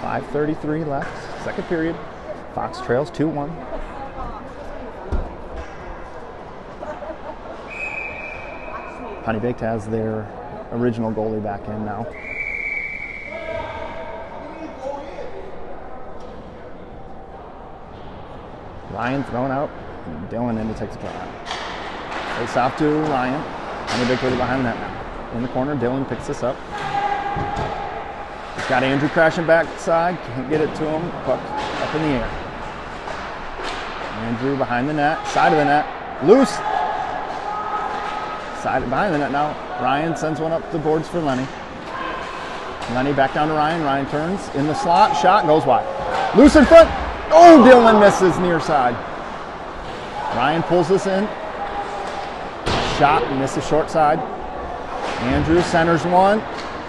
.5:33 left, second period. Fox trails 2-1. Honeybake has their original goalie back in now. Ryan thrown out Dylan in to take the try. Face off to Ryan. Honeybake with it behind that now. In the corner, Dylan picks this up. He's got Andrew crashing backside. Can't get it to him. Puck up in the air. Andrew behind the net. Side of the net. Loose. Side behind the net now. Ryan sends one up the boards for Lenny. Lenny back down to Ryan. Ryan turns in the slot. Shot goes wide. Loose in front. Oh, Dylan misses near side. Ryan pulls this in. Shot, misses short side. Andrew centers one.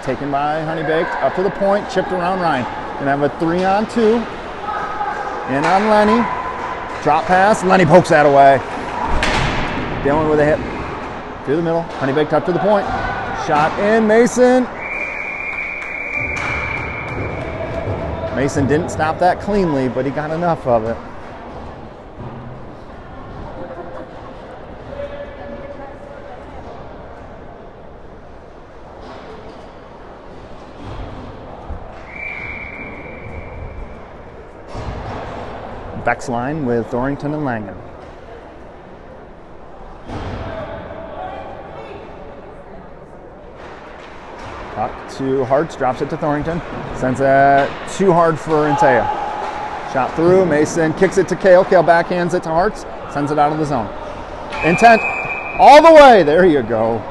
Taken by Honeybake. Up to the point. Chipped around Ryan. Gonna have a 3-on-2. In on Lenny. Drop pass. Lenny pokes that away. Dylan with a hit. Through the middle. Honeybake up to the point. Shot in. Mason. Mason didn't stop that cleanly, but he got enough of it. Beck's line with Thornton and Langen. Puck to Hartz, drops it to Thornton. Sends it too hard for Intea. Shot through, Mason kicks it to Kale. Kale backhands it to Hartz, sends it out of the zone. Intent, all the way, there you go.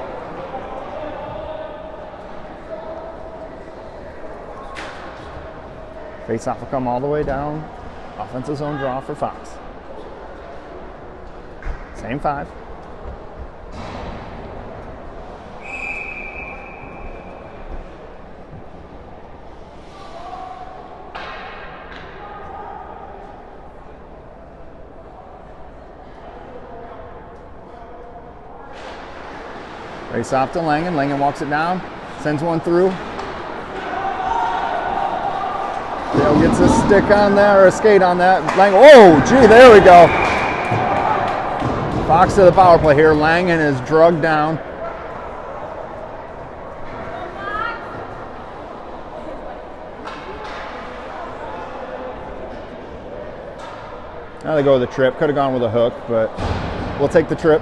Face-off will come all the way down. Offensive zone draw for Fox. Same 5. Face off to Langen. Langen walks it down, sends one through. Dale gets a stick on that, or a skate on that. Langen, oh, gee, there we go. Fox to the power play here. Langen is drugged down. Now they go with the trip. Could have gone with a hook, but we'll take the trip.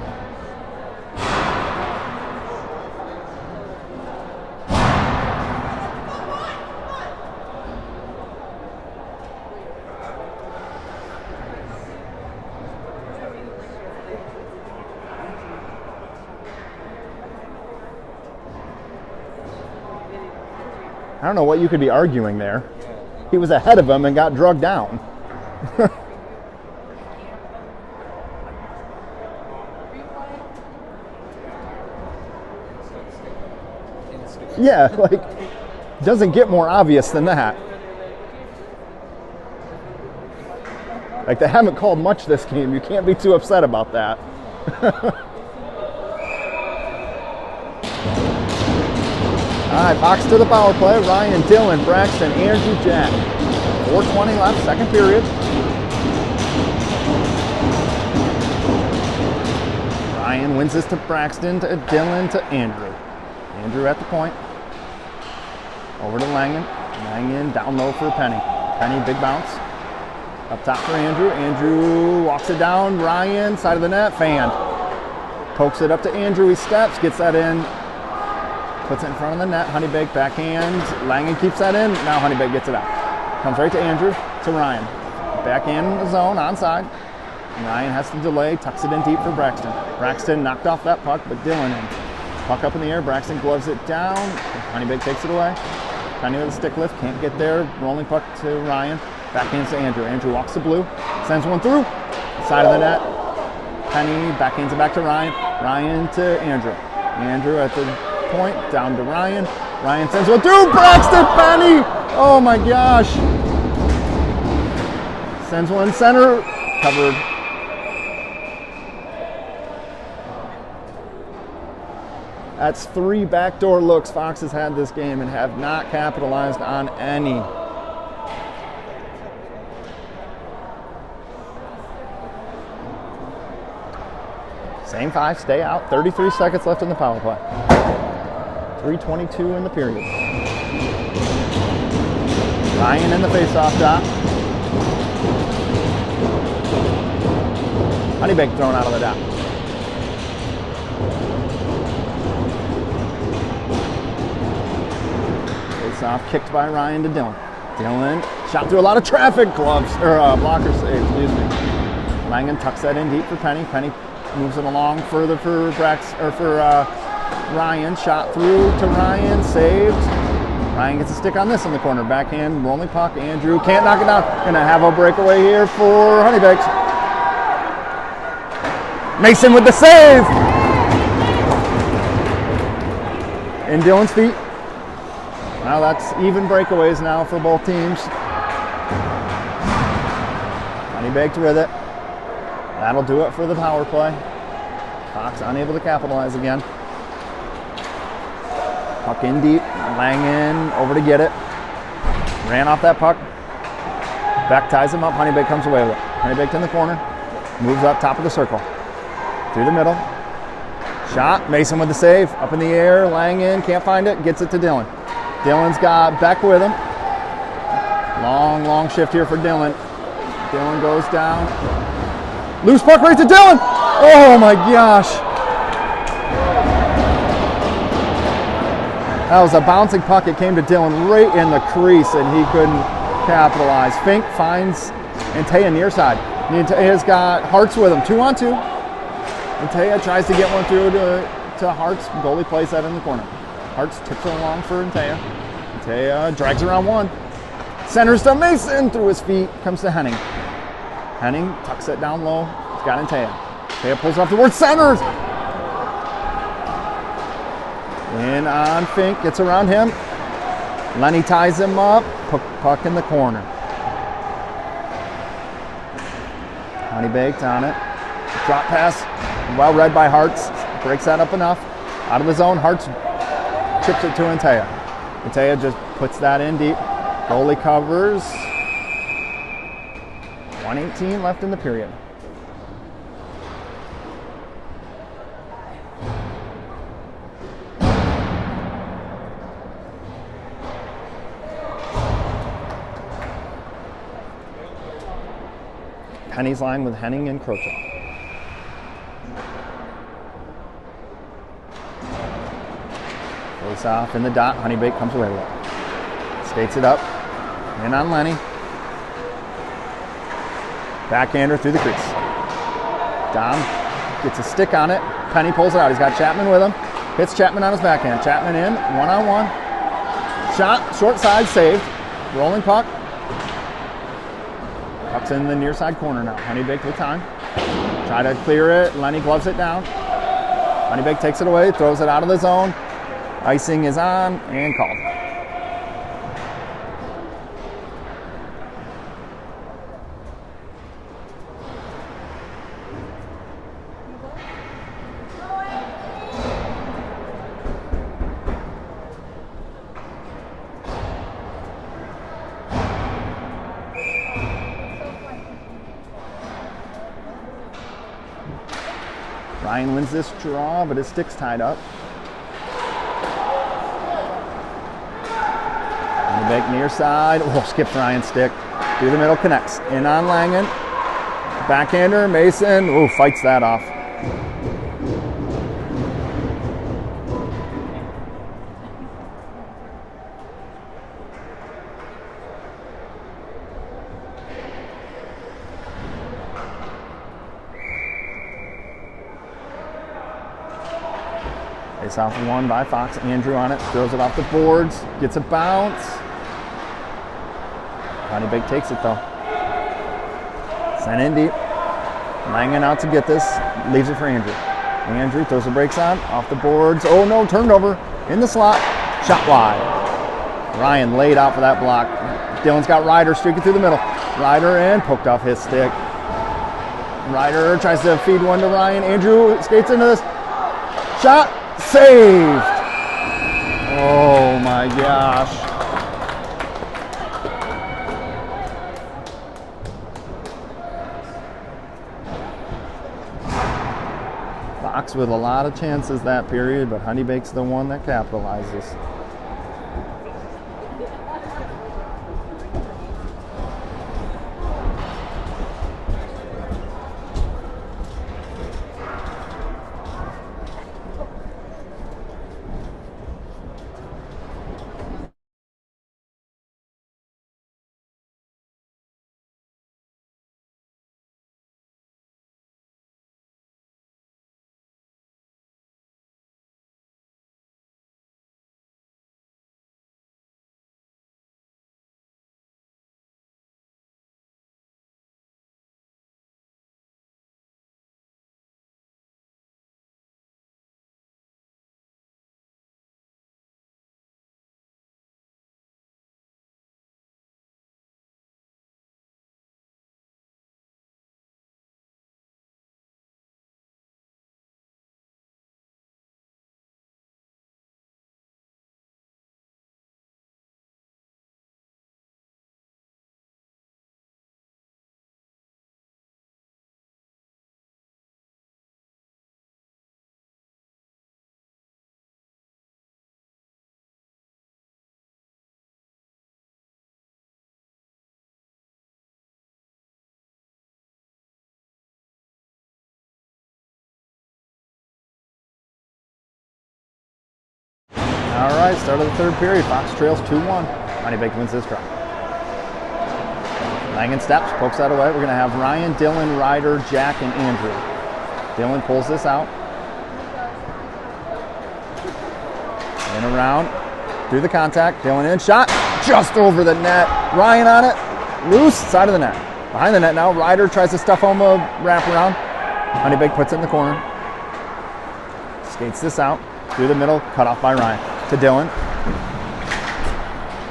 I don't know what you could be arguing there. He was ahead of him and got drugged down. Yeah, like, doesn't get more obvious than that. Like, they haven't called much this game. You can't be too upset about that. All right, Fox to the power play. Ryan, Dylan, Braxton, Andrew, Jack. 4:20 left, second period. Ryan wins this to Braxton, to Dylan, to Andrew. Andrew at the point. Over to Langen. Langen down low for Penny. Penny, big bounce. Up top for Andrew. Andrew walks it down. Ryan, side of the net, fan. Pokes it up to Andrew. He steps, gets that in. Puts it in front of the net. Honeybake backhand. Langen keeps that in. Now Honeybake gets it out. Comes right to Andrew, to Ryan. Back in the zone, onside. Ryan has to delay, tucks it in deep for Braxton. Braxton knocked off that puck, but Dylan in. Puck up in the air. Braxton gloves it down. Honeybake takes it away. Penny with a stick lift. Can't get there. Rolling puck to Ryan. Backhands to Andrew. Andrew walks the blue. Sends one through. Side of the net. Penny backhands it back to Ryan. Ryan to Andrew. Andrew at the point, down to Ryan. Ryan sends one through. Braxton, Penny! Oh my gosh. Sends one center. Covered. That's 3 backdoor looks Fox has had this game and have not capitalized on any. Same 5, stay out. 33 seconds left in the power play. 3:22 in the period. Ryan in the face-off dot. Honeybake thrown out of the dot. Face off, kicked by Ryan to Dylan. Dylan shot through a lot of traffic, gloves, or blocker save, excuse me. Langen tucks that in deep for Penny. Penny moves it along further for Ryan. Shot through to Ryan, saved. Ryan gets a stick on this in the corner. Backhand, rolling puck. Andrew can't knock it down. Gonna have a breakaway here for Honeybake. Mason with the save. In Dylan's feet. Now that's even breakaways now for both teams. Honeybake with it. That'll do it for the power play. Fox unable to capitalize again. Puck in deep. Langen over to get it. Ran off that puck. Beck ties him up. Honeybake comes away with it. Honeybake in the corner. Moves up top of the circle. Through the middle. Shot. Mason with the save. Up in the air. Langen can't find it. Gets it to Dylan. Dylan's got Beck with him. Long shift here for Dylan. Dylan goes down. Loose puck right to Dylan. Oh my gosh. That was a bouncing puck. It came to Dylan right in the crease and he couldn't capitalize. Fink finds Antea near side. Antea's got Hartz with him. 2-on-2. Antea tries to get one through to Hartz. Goalie plays that in the corner. Hartz tips it along for Antea. Antea drags around one. Centers to Mason through his feet. Comes to Henning. Henning tucks it down low. He's got Antea. Antea pulls off the board. Centers! In on Fink. Gets around him. Lenny ties him up. Puck in the corner. Honeybake on it. Drop pass. Well read by Hartz. Breaks that up enough. Out of the zone. Hartz chips it to Antea. Antea just puts that in deep. Goalie covers. 1:18 left in the period. Penny's line with Henning and Croce. Face off in the dot. Honeybake comes away with it. Skates it up. In on Lenny. Backhander through the crease. Dom gets a stick on it. Penny pulls it out. He's got Chapman with him. Hits Chapman on his backhand. Chapman in. 1-on-1. Shot. Short side. Saved. Rolling puck. Puck's in the near side corner now. Honeybake with time. Try to clear it. Lenny gloves it down. Honeybake takes it away. Throws it out of the zone. Icing is on and called. Ryan wins this draw, but his stick's tied up. Honeybake near side. Oh, skips Ryan's stick. Through the middle, connects. In on Langen. Backhander, Mason. Oh, fights that off. Face off one by Fox. Andrew on it. Throws it off the boards. Gets a bounce. Honeybake takes it though. Sent in deep. Langen out to get this. Leaves it for Andrew. Andrew throws the brakes on. Off the boards. Oh no, turned over. In the slot. Shot wide. Ryan laid out for that block. Dylan's got Ryder streaking through the middle. Ryder in. Poked off his stick. Ryder tries to feed one to Ryan. Andrew skates into this. Shot. Saved! Oh my gosh. Fox with a lot of chances that period, but Honeybake's the one that capitalizes. All right, start of the third period. Fox trails 2-1. Honeybake wins this drive. Langan steps, pokes that away. We're going to have Ryan, Dylan, Ryder, Jack, and Andrew. Dylan pulls this out. In around, through the contact. Dylan in, shot, just over the net. Ryan on it, loose, side of the net. Behind the net now, Ryder tries to stuff home a wraparound. Honeybake puts it in the corner. Skates this out, through the middle, cut off by Ryan. To Dylan.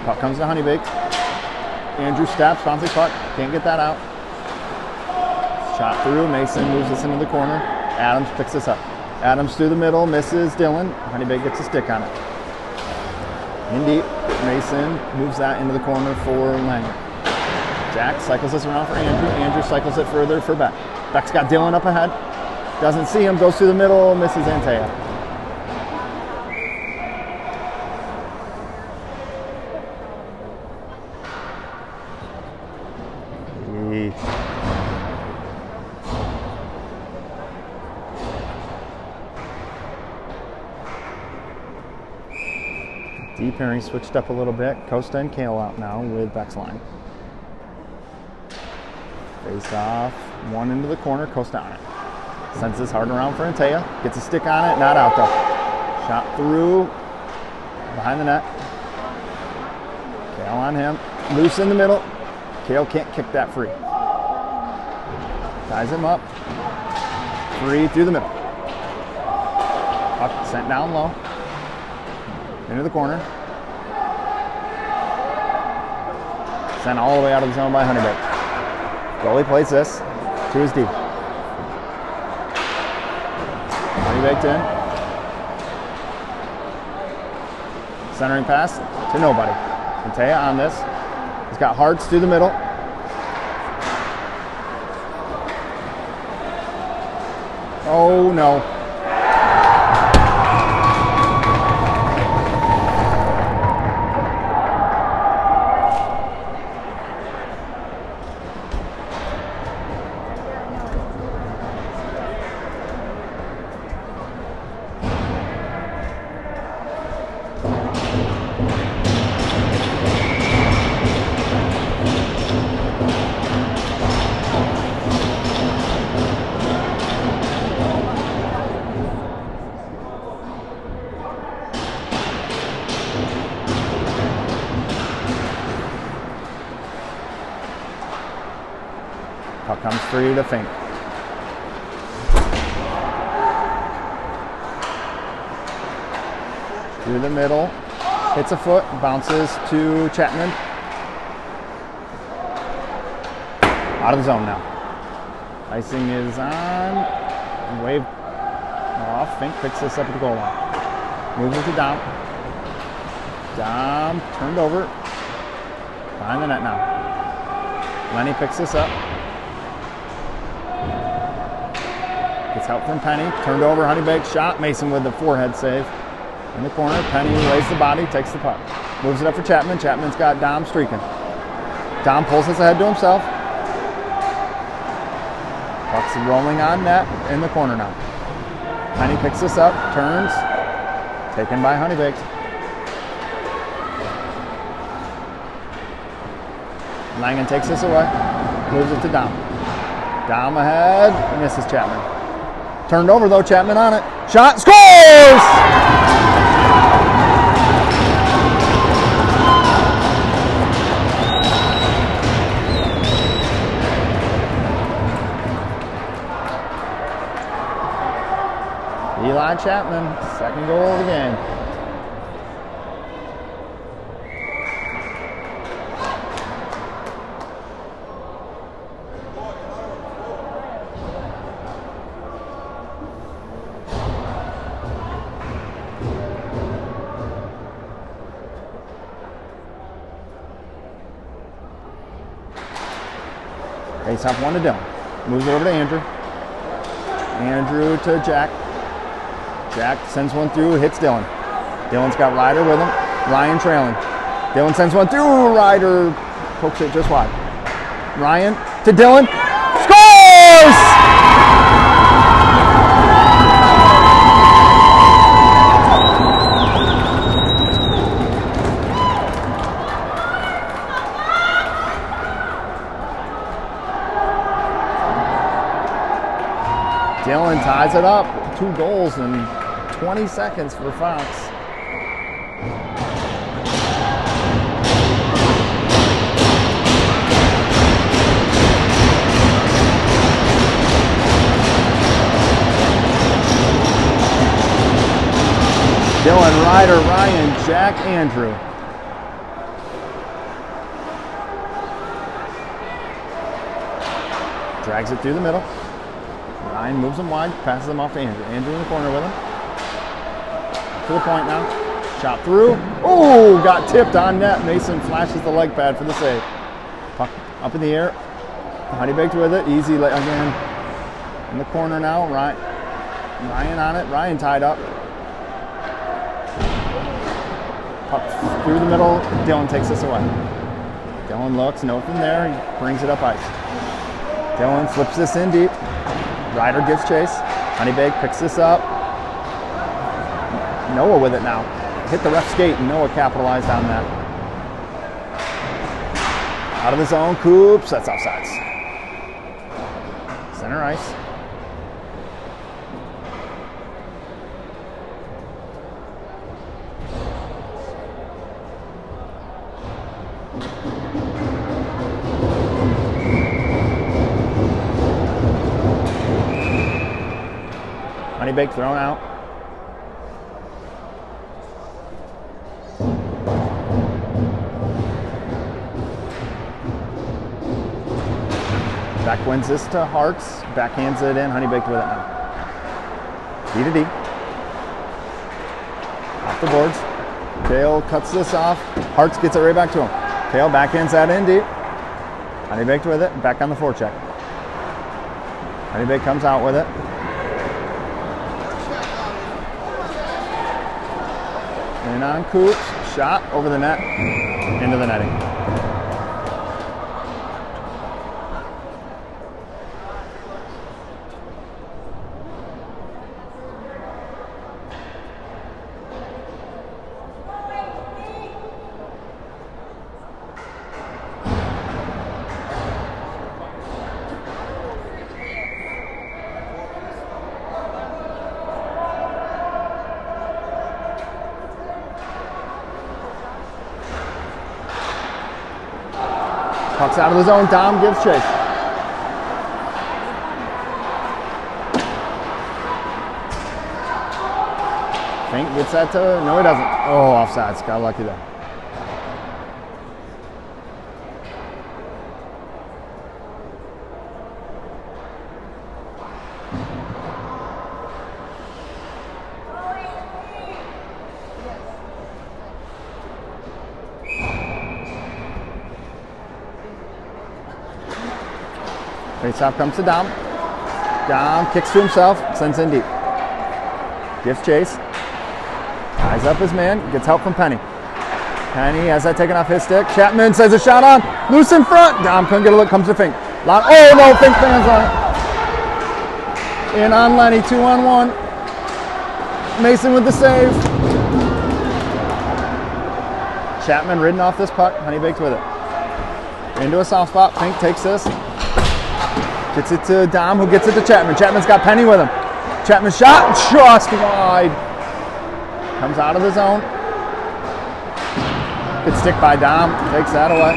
Puck comes to Honeybake. Andrew steps, bounces puck, can't get that out. Shot through, Mason moves this into the corner. Adams picks this up. Adams through the middle, misses Dylan. Honeybake gets a stick on it. In deep, Mason moves that into the corner for Lang. Jack cycles this around for Andrew. Andrew cycles it further for Beck. Beck's got Dylan up ahead. Doesn't see him, goes through the middle, misses Antea. D pairing switched up a little bit. Costa and Kale out now with Beck's line. Face off, one into the corner, Costa on it. Sends this hard around for Antea. Gets a stick on it, not out though. Shot through, behind the net. Kale on him, loose in the middle. Kale can't kick that free. Ties him up, free through the middle. Puck sent down low. Into the corner. Sent all the way out of the zone by Honeybake. Goalie plays this to his D. Honeybake in. Centering pass to nobody. Antea on this. He's got Hartz through the middle. Oh no. Puck comes free to Fink. Through the middle, hits a foot, bounces to Chapman. Out of the zone now. Icing is on. Wave off. Fink picks this up at the goal line. Moves it to Dom. Dom turned over. Behind the net now. Lenny picks this up. Gets help from Penny. Turned over, Honeybake shot. Mason with the forehead save. In the corner, Penny lays the body, takes the puck. Moves it up for Chapman. Chapman's got Dom streaking. Dom pulls this ahead to himself. Puck's rolling on net in the corner now. Penny picks this up, turns. Taken by Honeybake. Langan takes this away. Moves it to Dom. Dom ahead, misses Chapman. Turned over though, Chapman on it. Shot, scores! Eli Chapman, second goal of the game. Face off one to Dylan. Moves it over to Andrew. Andrew to Jack. Jack sends one through, hits Dylan. Dylan's got Ryder with him. Ryan trailing. Dylan sends one through. Ryder pokes it just wide. Ryan to Dylan. Scores! Dylan ties it up. 2 goals in 20 seconds for Fox. Dylan, Ryder, Ryan, Jack, Andrew. Drags it through the middle. Ryan moves him wide, passes him off to Andrew. Andrew in the corner with him. To the point now. Shot through. Oh, got tipped on net. Mason flashes the leg pad for the save. Puck up in the air. Honeybaked with it. Easy again. In the corner now. Ryan on it. Ryan tied up. Puck through the middle. Dylan takes this away. Dylan looks. Nothing there. He brings it up ice. Dylan flips this in deep. Ryder gives chase. Honeybake picks this up. Noah with it now. Hit the ref skate and Noah capitalized on that. Out of the zone, Coops. That's offsides. Center ice. Honeybake thrown out. Back wins this to Hartz. Backhands it in. Honeybaked with it now. D to D. Off the boards. Kale cuts this off. Hartz gets it right back to him. Kale backhands that in deep. Honeybaked with it. Back on the forecheck. Honeybake comes out with it. In on Coops, shot over the net, into the netting. Puck's out of the zone. Dom gives chase. Fink gets that to... No, he doesn't. Oh, offsides. Got lucky there. Faceoff comes to Dom. Dom kicks to himself, sends in deep. Gives chase. Ties up his man, gets help from Penny. Penny has that taken off his stick. Chapman says a shot on. Loose in front. Dom couldn't get a look, comes to Fink. Oh no, Fink fans on it. In on Lenny, 2-on-1. Mason with the save. Chapman ridden off this puck. Honeybaked with it. Into a soft spot. Fink takes this. Gets it to Dom, who gets it to Chapman. Chapman's got Penny with him. Chapman shot, just wide. Comes out of the zone. Good stick by Dom, takes that away.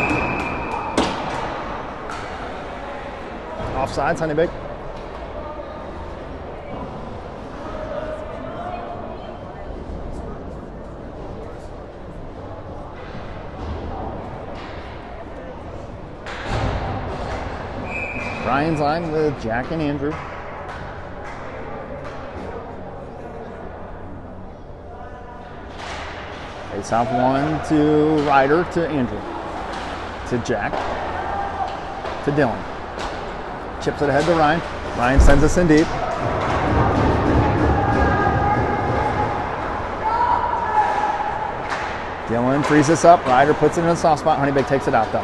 Offsides, Honeybake. Ryan's line with Jack and Andrew. Face off one to Ryder, to Andrew, to Jack, to Dylan. Chips it ahead to Ryan. Ryan sends us in deep. Dylan frees this up. Ryder puts it in a soft spot. Honeybake takes it out though.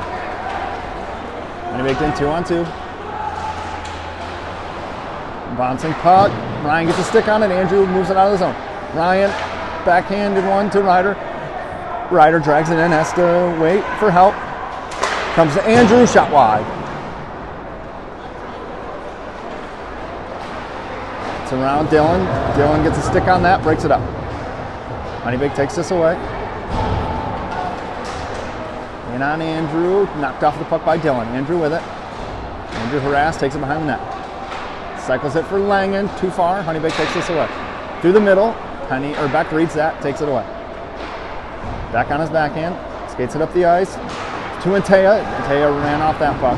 Honeybake in 2-on-2. Bouncing puck. Ryan gets a stick on it. Andrew moves it out of the zone. Ryan backhanded one to Ryder. Ryder drags it in, has to wait for help. Comes to Andrew, shot wide. around Dylan. Dylan gets a stick on that, breaks it up. Honeybake takes this away. In on Andrew, knocked off the puck by Dylan. Andrew with it. Andrew harassed, takes it behind the net. Cycles it for Langen, too far. Honeybake takes this away. Through the middle, Beck reads that, takes it away. Back on his backhand, skates it up the ice. To Antea. Antea ran off that puck.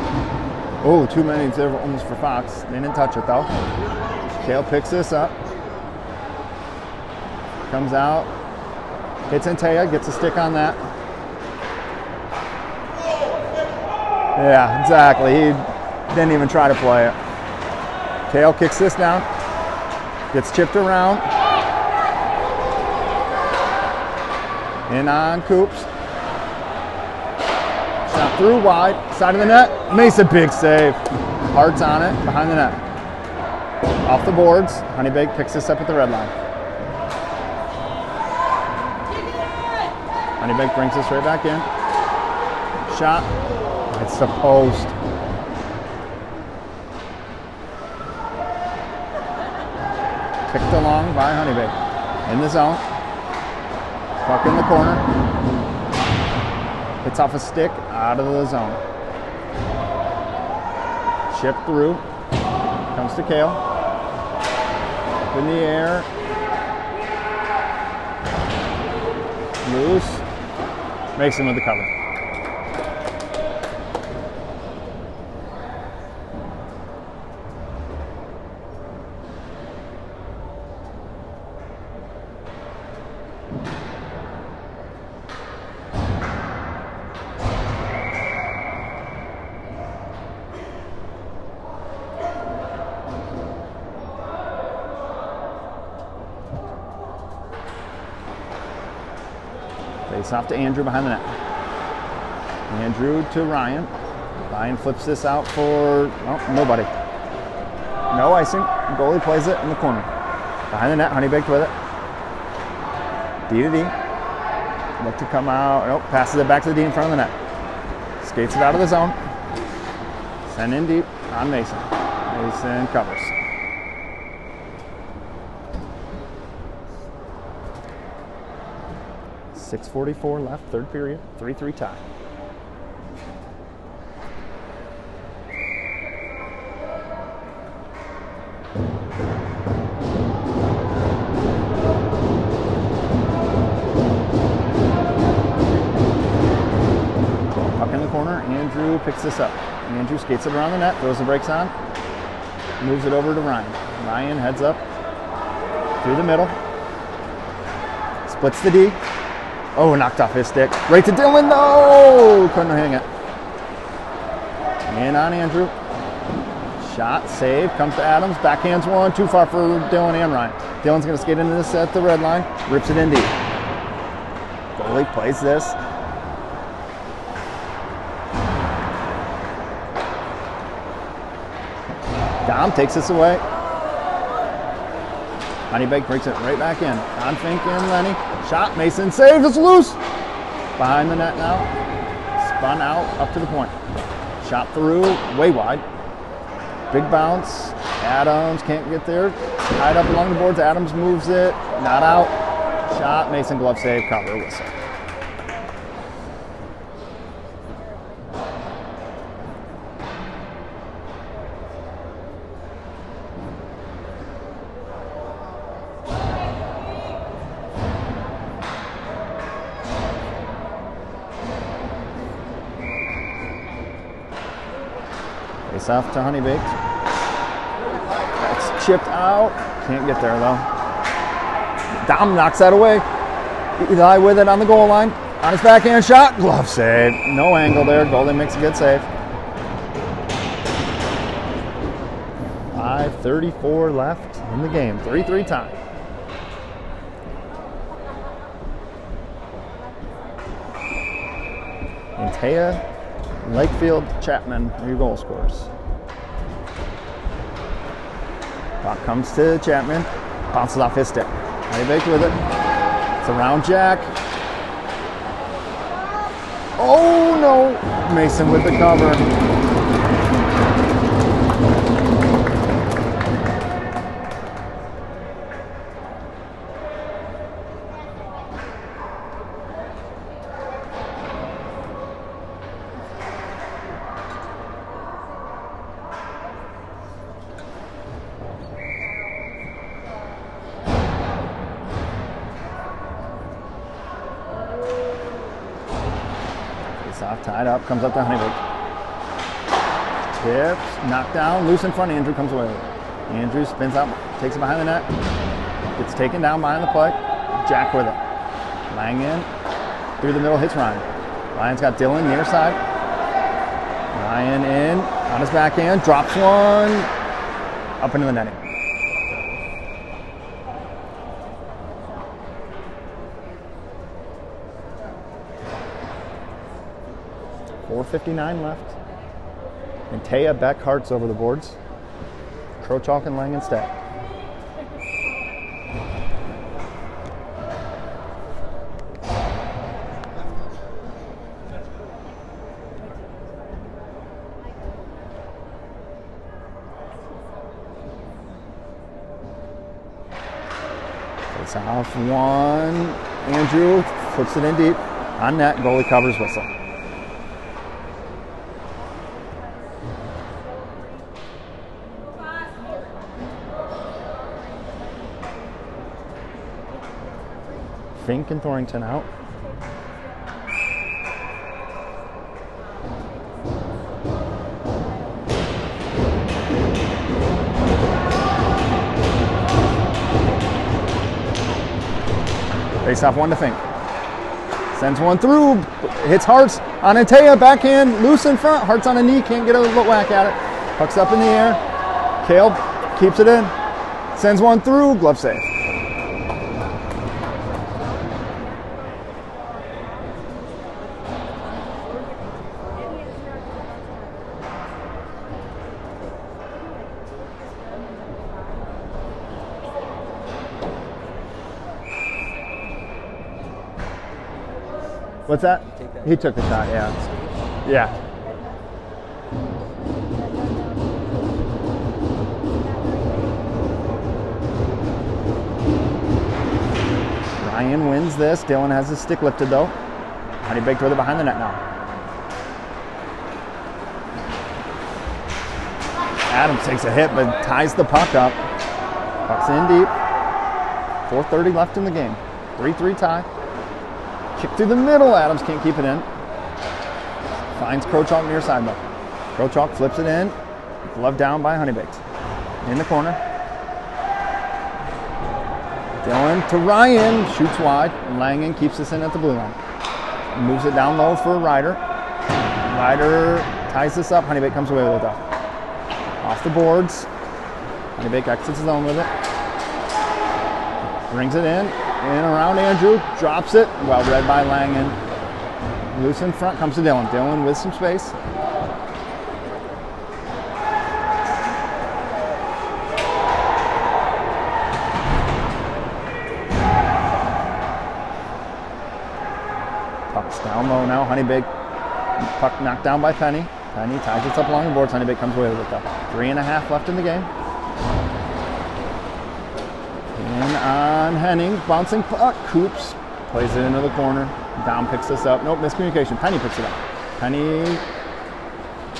Oh, too many almost for Fox. They didn't touch it though. Kale picks this up. Comes out. Hits Antea, gets a stick on that. Yeah, exactly. He didn't even try to play it. Kale kicks this down. Gets chipped around. In on Coops. Shot through wide. Side of the net. Makes a big save. Hearts on it. Behind the net. Off the boards. Honeybake picks this up at the red line. Honeybake brings this right back in. Shot. It's the post. Kicked along by Honeybake. In the zone. Puck in the corner. Hits off a stick out of the zone. Chip through. Comes to Kale. Up in the air. Loose. Makes him with the cover. Face off to Andrew behind the net. Andrew to Ryan. Ryan flips this out for nobody. No icing. Goalie plays it in the corner. Behind the net, Honeybake with it. D to D. Look to come out. Nope, passes it back to the D in front of the net. Skates it out of the zone. Send in deep on Mason. Mason covers. .6:44 left, third period, 3-3 tie. Puck in the corner, Andrew picks this up. Andrew skates it around the net, throws the brakes on, moves it over to Ryan. Ryan heads up through the middle, splits the D. Oh, knocked off his stick. Right to Dylan. No! Couldn't hang it. In on Andrew. Shot, save, comes to Adams. Backhands one, too far for Dylan and Ryan. Dylan's going to skate into this at the red line. Rips it in deep. Goalie plays this. Dom takes this away. Honeybake breaks it right back in. On Fink and Lenny. Shot, Mason saves, it's loose. Behind the net now. Spun out, up to the point. Shot through, way wide. Big bounce. Adams can't get there. Tied up along the boards. Adams moves it. Not out. Shot, Mason glove save, cover, whistle. Face off to Honeybake. That's chipped out. Can't get there though. Dom knocks that away. Eli with it on the goal line. On his backhand shot. Glove save. No angle there. Goalie makes a good save. 5:34 left in the game. 3-3 tie. Antea, Lakefield, Chapman are your goal scorers. Puck comes to Chapman, bounces off his stick. Honeybake with it. It's around Jack. Oh no! Mason with the cover. Face-off, tied up, comes up to Honeybake. Tips, knocked down, loose in front. Andrew comes away with it. Andrew spins out, takes it behind the net. Gets taken down behind the play. Jack with it. Langen through the middle, hits Ryan. Ryan's got Dylan near side. Ryan in on his backhand, drops one up into the netting. .459 left. And Taya Beck Hart's over the boards. Krochok and Langen stay. Face off one. Andrew puts it in deep. On net, goalie covers, whistle. Fink and Thornton out. Face off one to Fink. Sends one through. Hits Hartz on Antea. Backhand. Loose in front. Hartz on a knee. Can't get a foot whack at it. Puck's up in the air. Kale keeps it in. Sends one through. Glove save. What's that? He took the shot, yeah. Yeah. Ryan wins this. Dylan has his stick lifted though. Honeybake with it behind the net now. Adams takes a hit but ties the puck up. Puck's in deep. 4:30 left in the game. 3-3 tie. Kick through the middle. Adams can't keep it in. Finds Krochok near side though. Krochok flips it in. Glove down by Honeybaked. In the corner. Dylan to Ryan. Shoots wide. Langen keeps this in at the blue line. Moves it down low for Ryder. Ryder ties this up. Honeybake comes away with it though. Off the boards. Honeybake exits his zone with it. Brings it in. In around Andrew, drops it, well read by Langen. Loose in front, comes to Dylan. Dylan with some space. Puck's down low now, Honeybake. Puck knocked down by Penny. Penny ties it up along the boards, Honeybake comes away with it though. 3.5 left in the game. In on Henning, bouncing puck, Coops plays it into the corner. Dom picks this up. Nope, miscommunication. Penny picks it up. Penny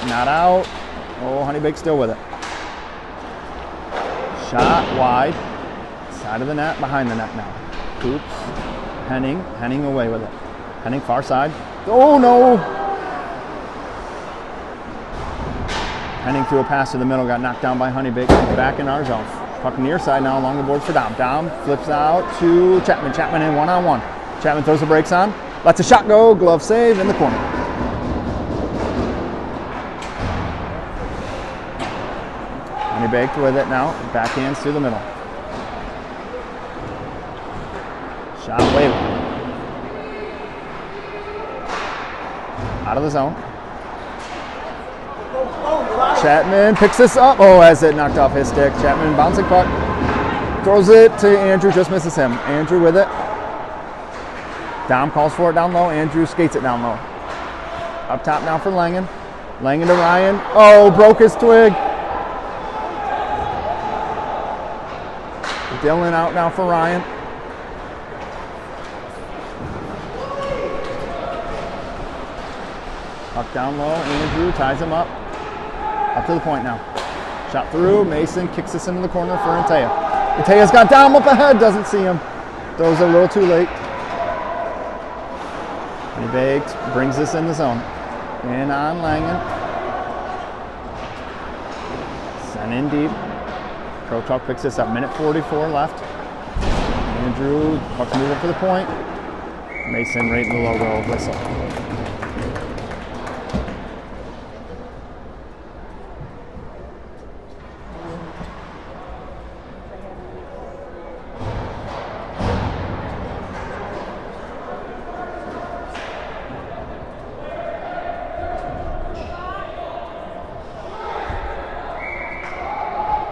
not out. Oh, Honeybake still with it. Shot wide. Side of the net, behind the net now. Coops, Henning away with it. Henning far side. Oh no! Henning threw a pass to the middle, got knocked down by Honeybake. Back in our zone. Puck near side now along the boards for Dom. Dom flips out to Chapman. Chapman in one-on-one. Chapman throws the brakes on. Lets a shot go. Glove save in the corner. Honeybake with it now. Backhands through the middle. Shot wave. Out of the zone. Chapman picks this up. Oh, as it knocked off his stick. Chapman bouncing puck. Throws it to Andrew, just misses him. Andrew with it. Dom calls for it down low. Andrew skates it down low. Up top now for Langen. Langen to Ryan. Oh, broke his twig. Dylan out now for Ryan. Puck down low. Andrew ties him up. Up to the point now. Shot through. Mason kicks this into the corner for Antea. Antea's got Dom up ahead. Doesn't see him. Throws it a little too late. Honeybake brings this in the zone. In on Langen. Sent in deep. Coach Hawk picks this up. Minute 44 left. Andrew, puck's moving for the point. Mason right in the logo whistle.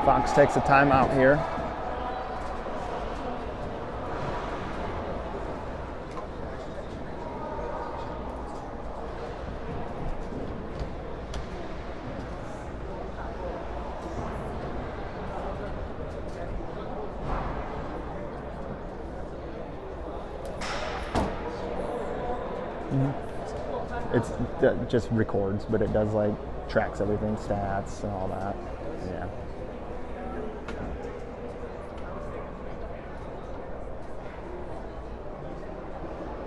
Fox takes a timeout here. It just records, but it does like tracks everything, stats and all that. Yeah.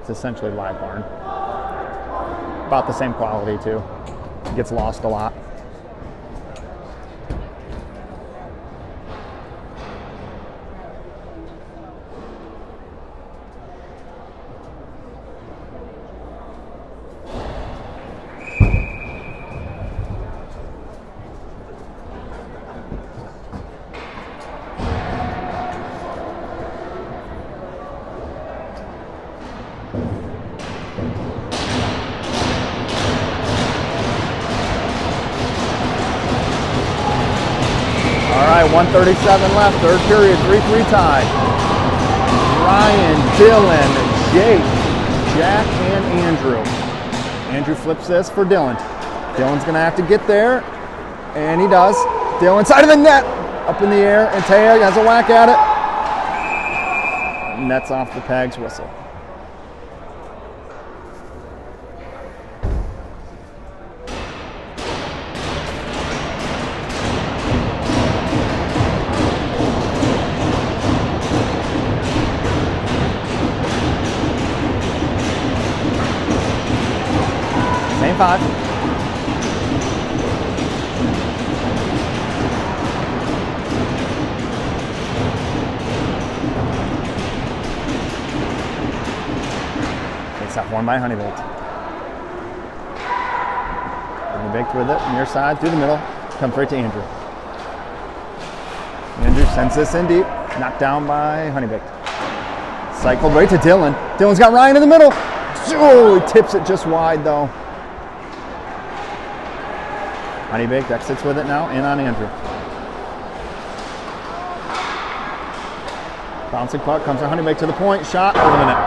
It's essentially live barn. About the same quality too. It gets lost a lot. All right, 1:37 left, third period, 3-3 tie. Ryan, Dylan, Jake, Jack, and Andrew. Andrew flips this for Dylan. Dylan's gonna have to get there, and he does. Dylan side of the net, up in the air, and Taya has a whack at it. Nets off the Pag's whistle. Same 5. Takes that one by Honeybake. Honeybake with it, near side, through the middle. Comes right to Andrew. Andrew sends this in deep. Knocked down by Honeybake. Cycled right to Dylan. Dylan's got Ryan in the middle. Oh, he tips it just wide though. Honeybake exits with it now, in on Andrew. Bouncing puck, comes to Honeybake to the point, shot, over the net.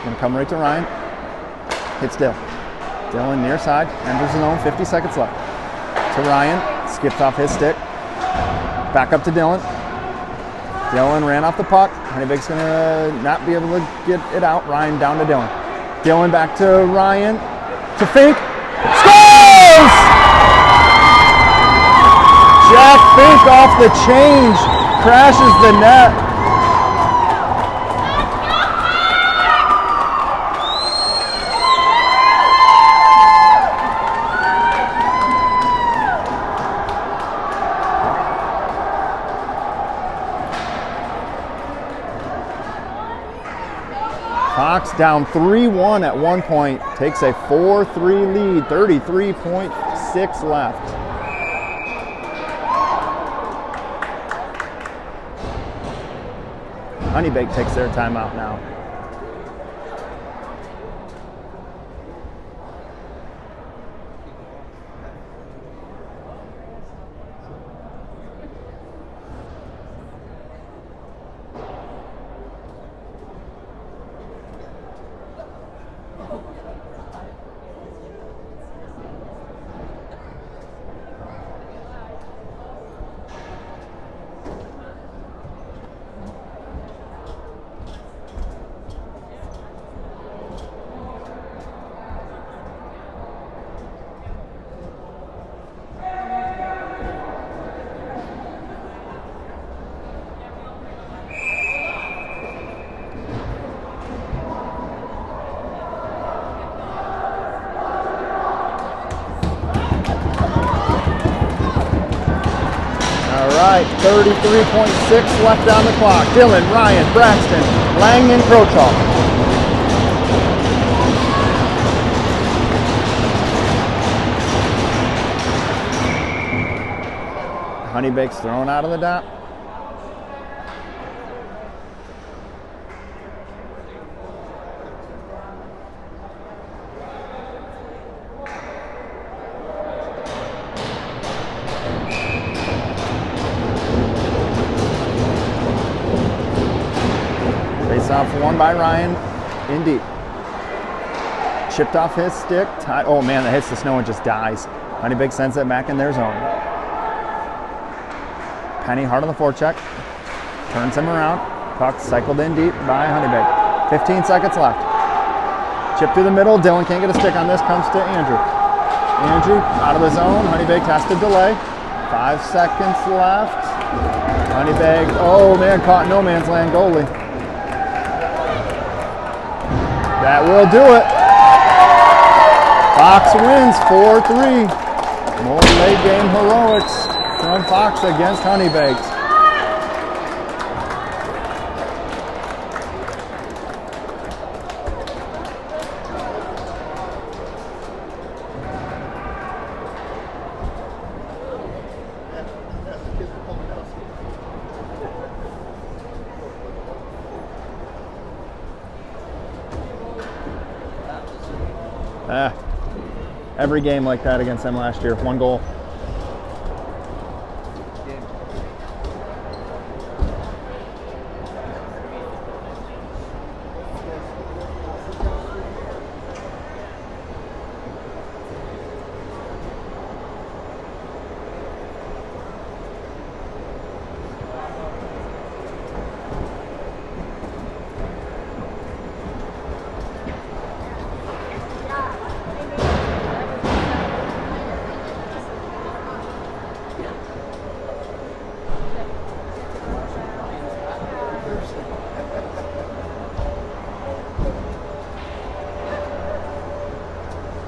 Gonna come right to Ryan. Hits Dylan. Dylan near side, enters the zone, 50 seconds left. To Ryan, skips off his stick. Back up to Dylan. Dylan ran off the puck. Honeybake's gonna not be able to get it out. Ryan down to Dylan. Dylan back to Ryan. To Fink. Scores! Jack Fink off the change. Crashes the net. Fox down 3-1 at one point, takes a 4-3 lead, 33.6 left. Honeybake takes their timeout now. right, 33.6 left on the clock. Dylan, Ryan, Braxton, Langman, Crochalk. Honeybake's thrown out of the dot. Face off one by Ryan in deep. Chipped off his stick. Oh man, that hits the snow and just dies. Honeybake sends it back in their zone. Penny hard on the forecheck. Turns him around. Puck cycled in deep by Honeybake. 15 seconds left. Chip through the middle. Dylan can't get a stick on this. Comes to Andrew. Andrew out of the zone. Honeybake has to delay. 5 seconds left. Honeybake. Oh man, caught no man's land goalie. That will do it. Fox wins 4-3. More late game heroics from Fox against Honeybakes. Every game like that against them last year, 1 goal.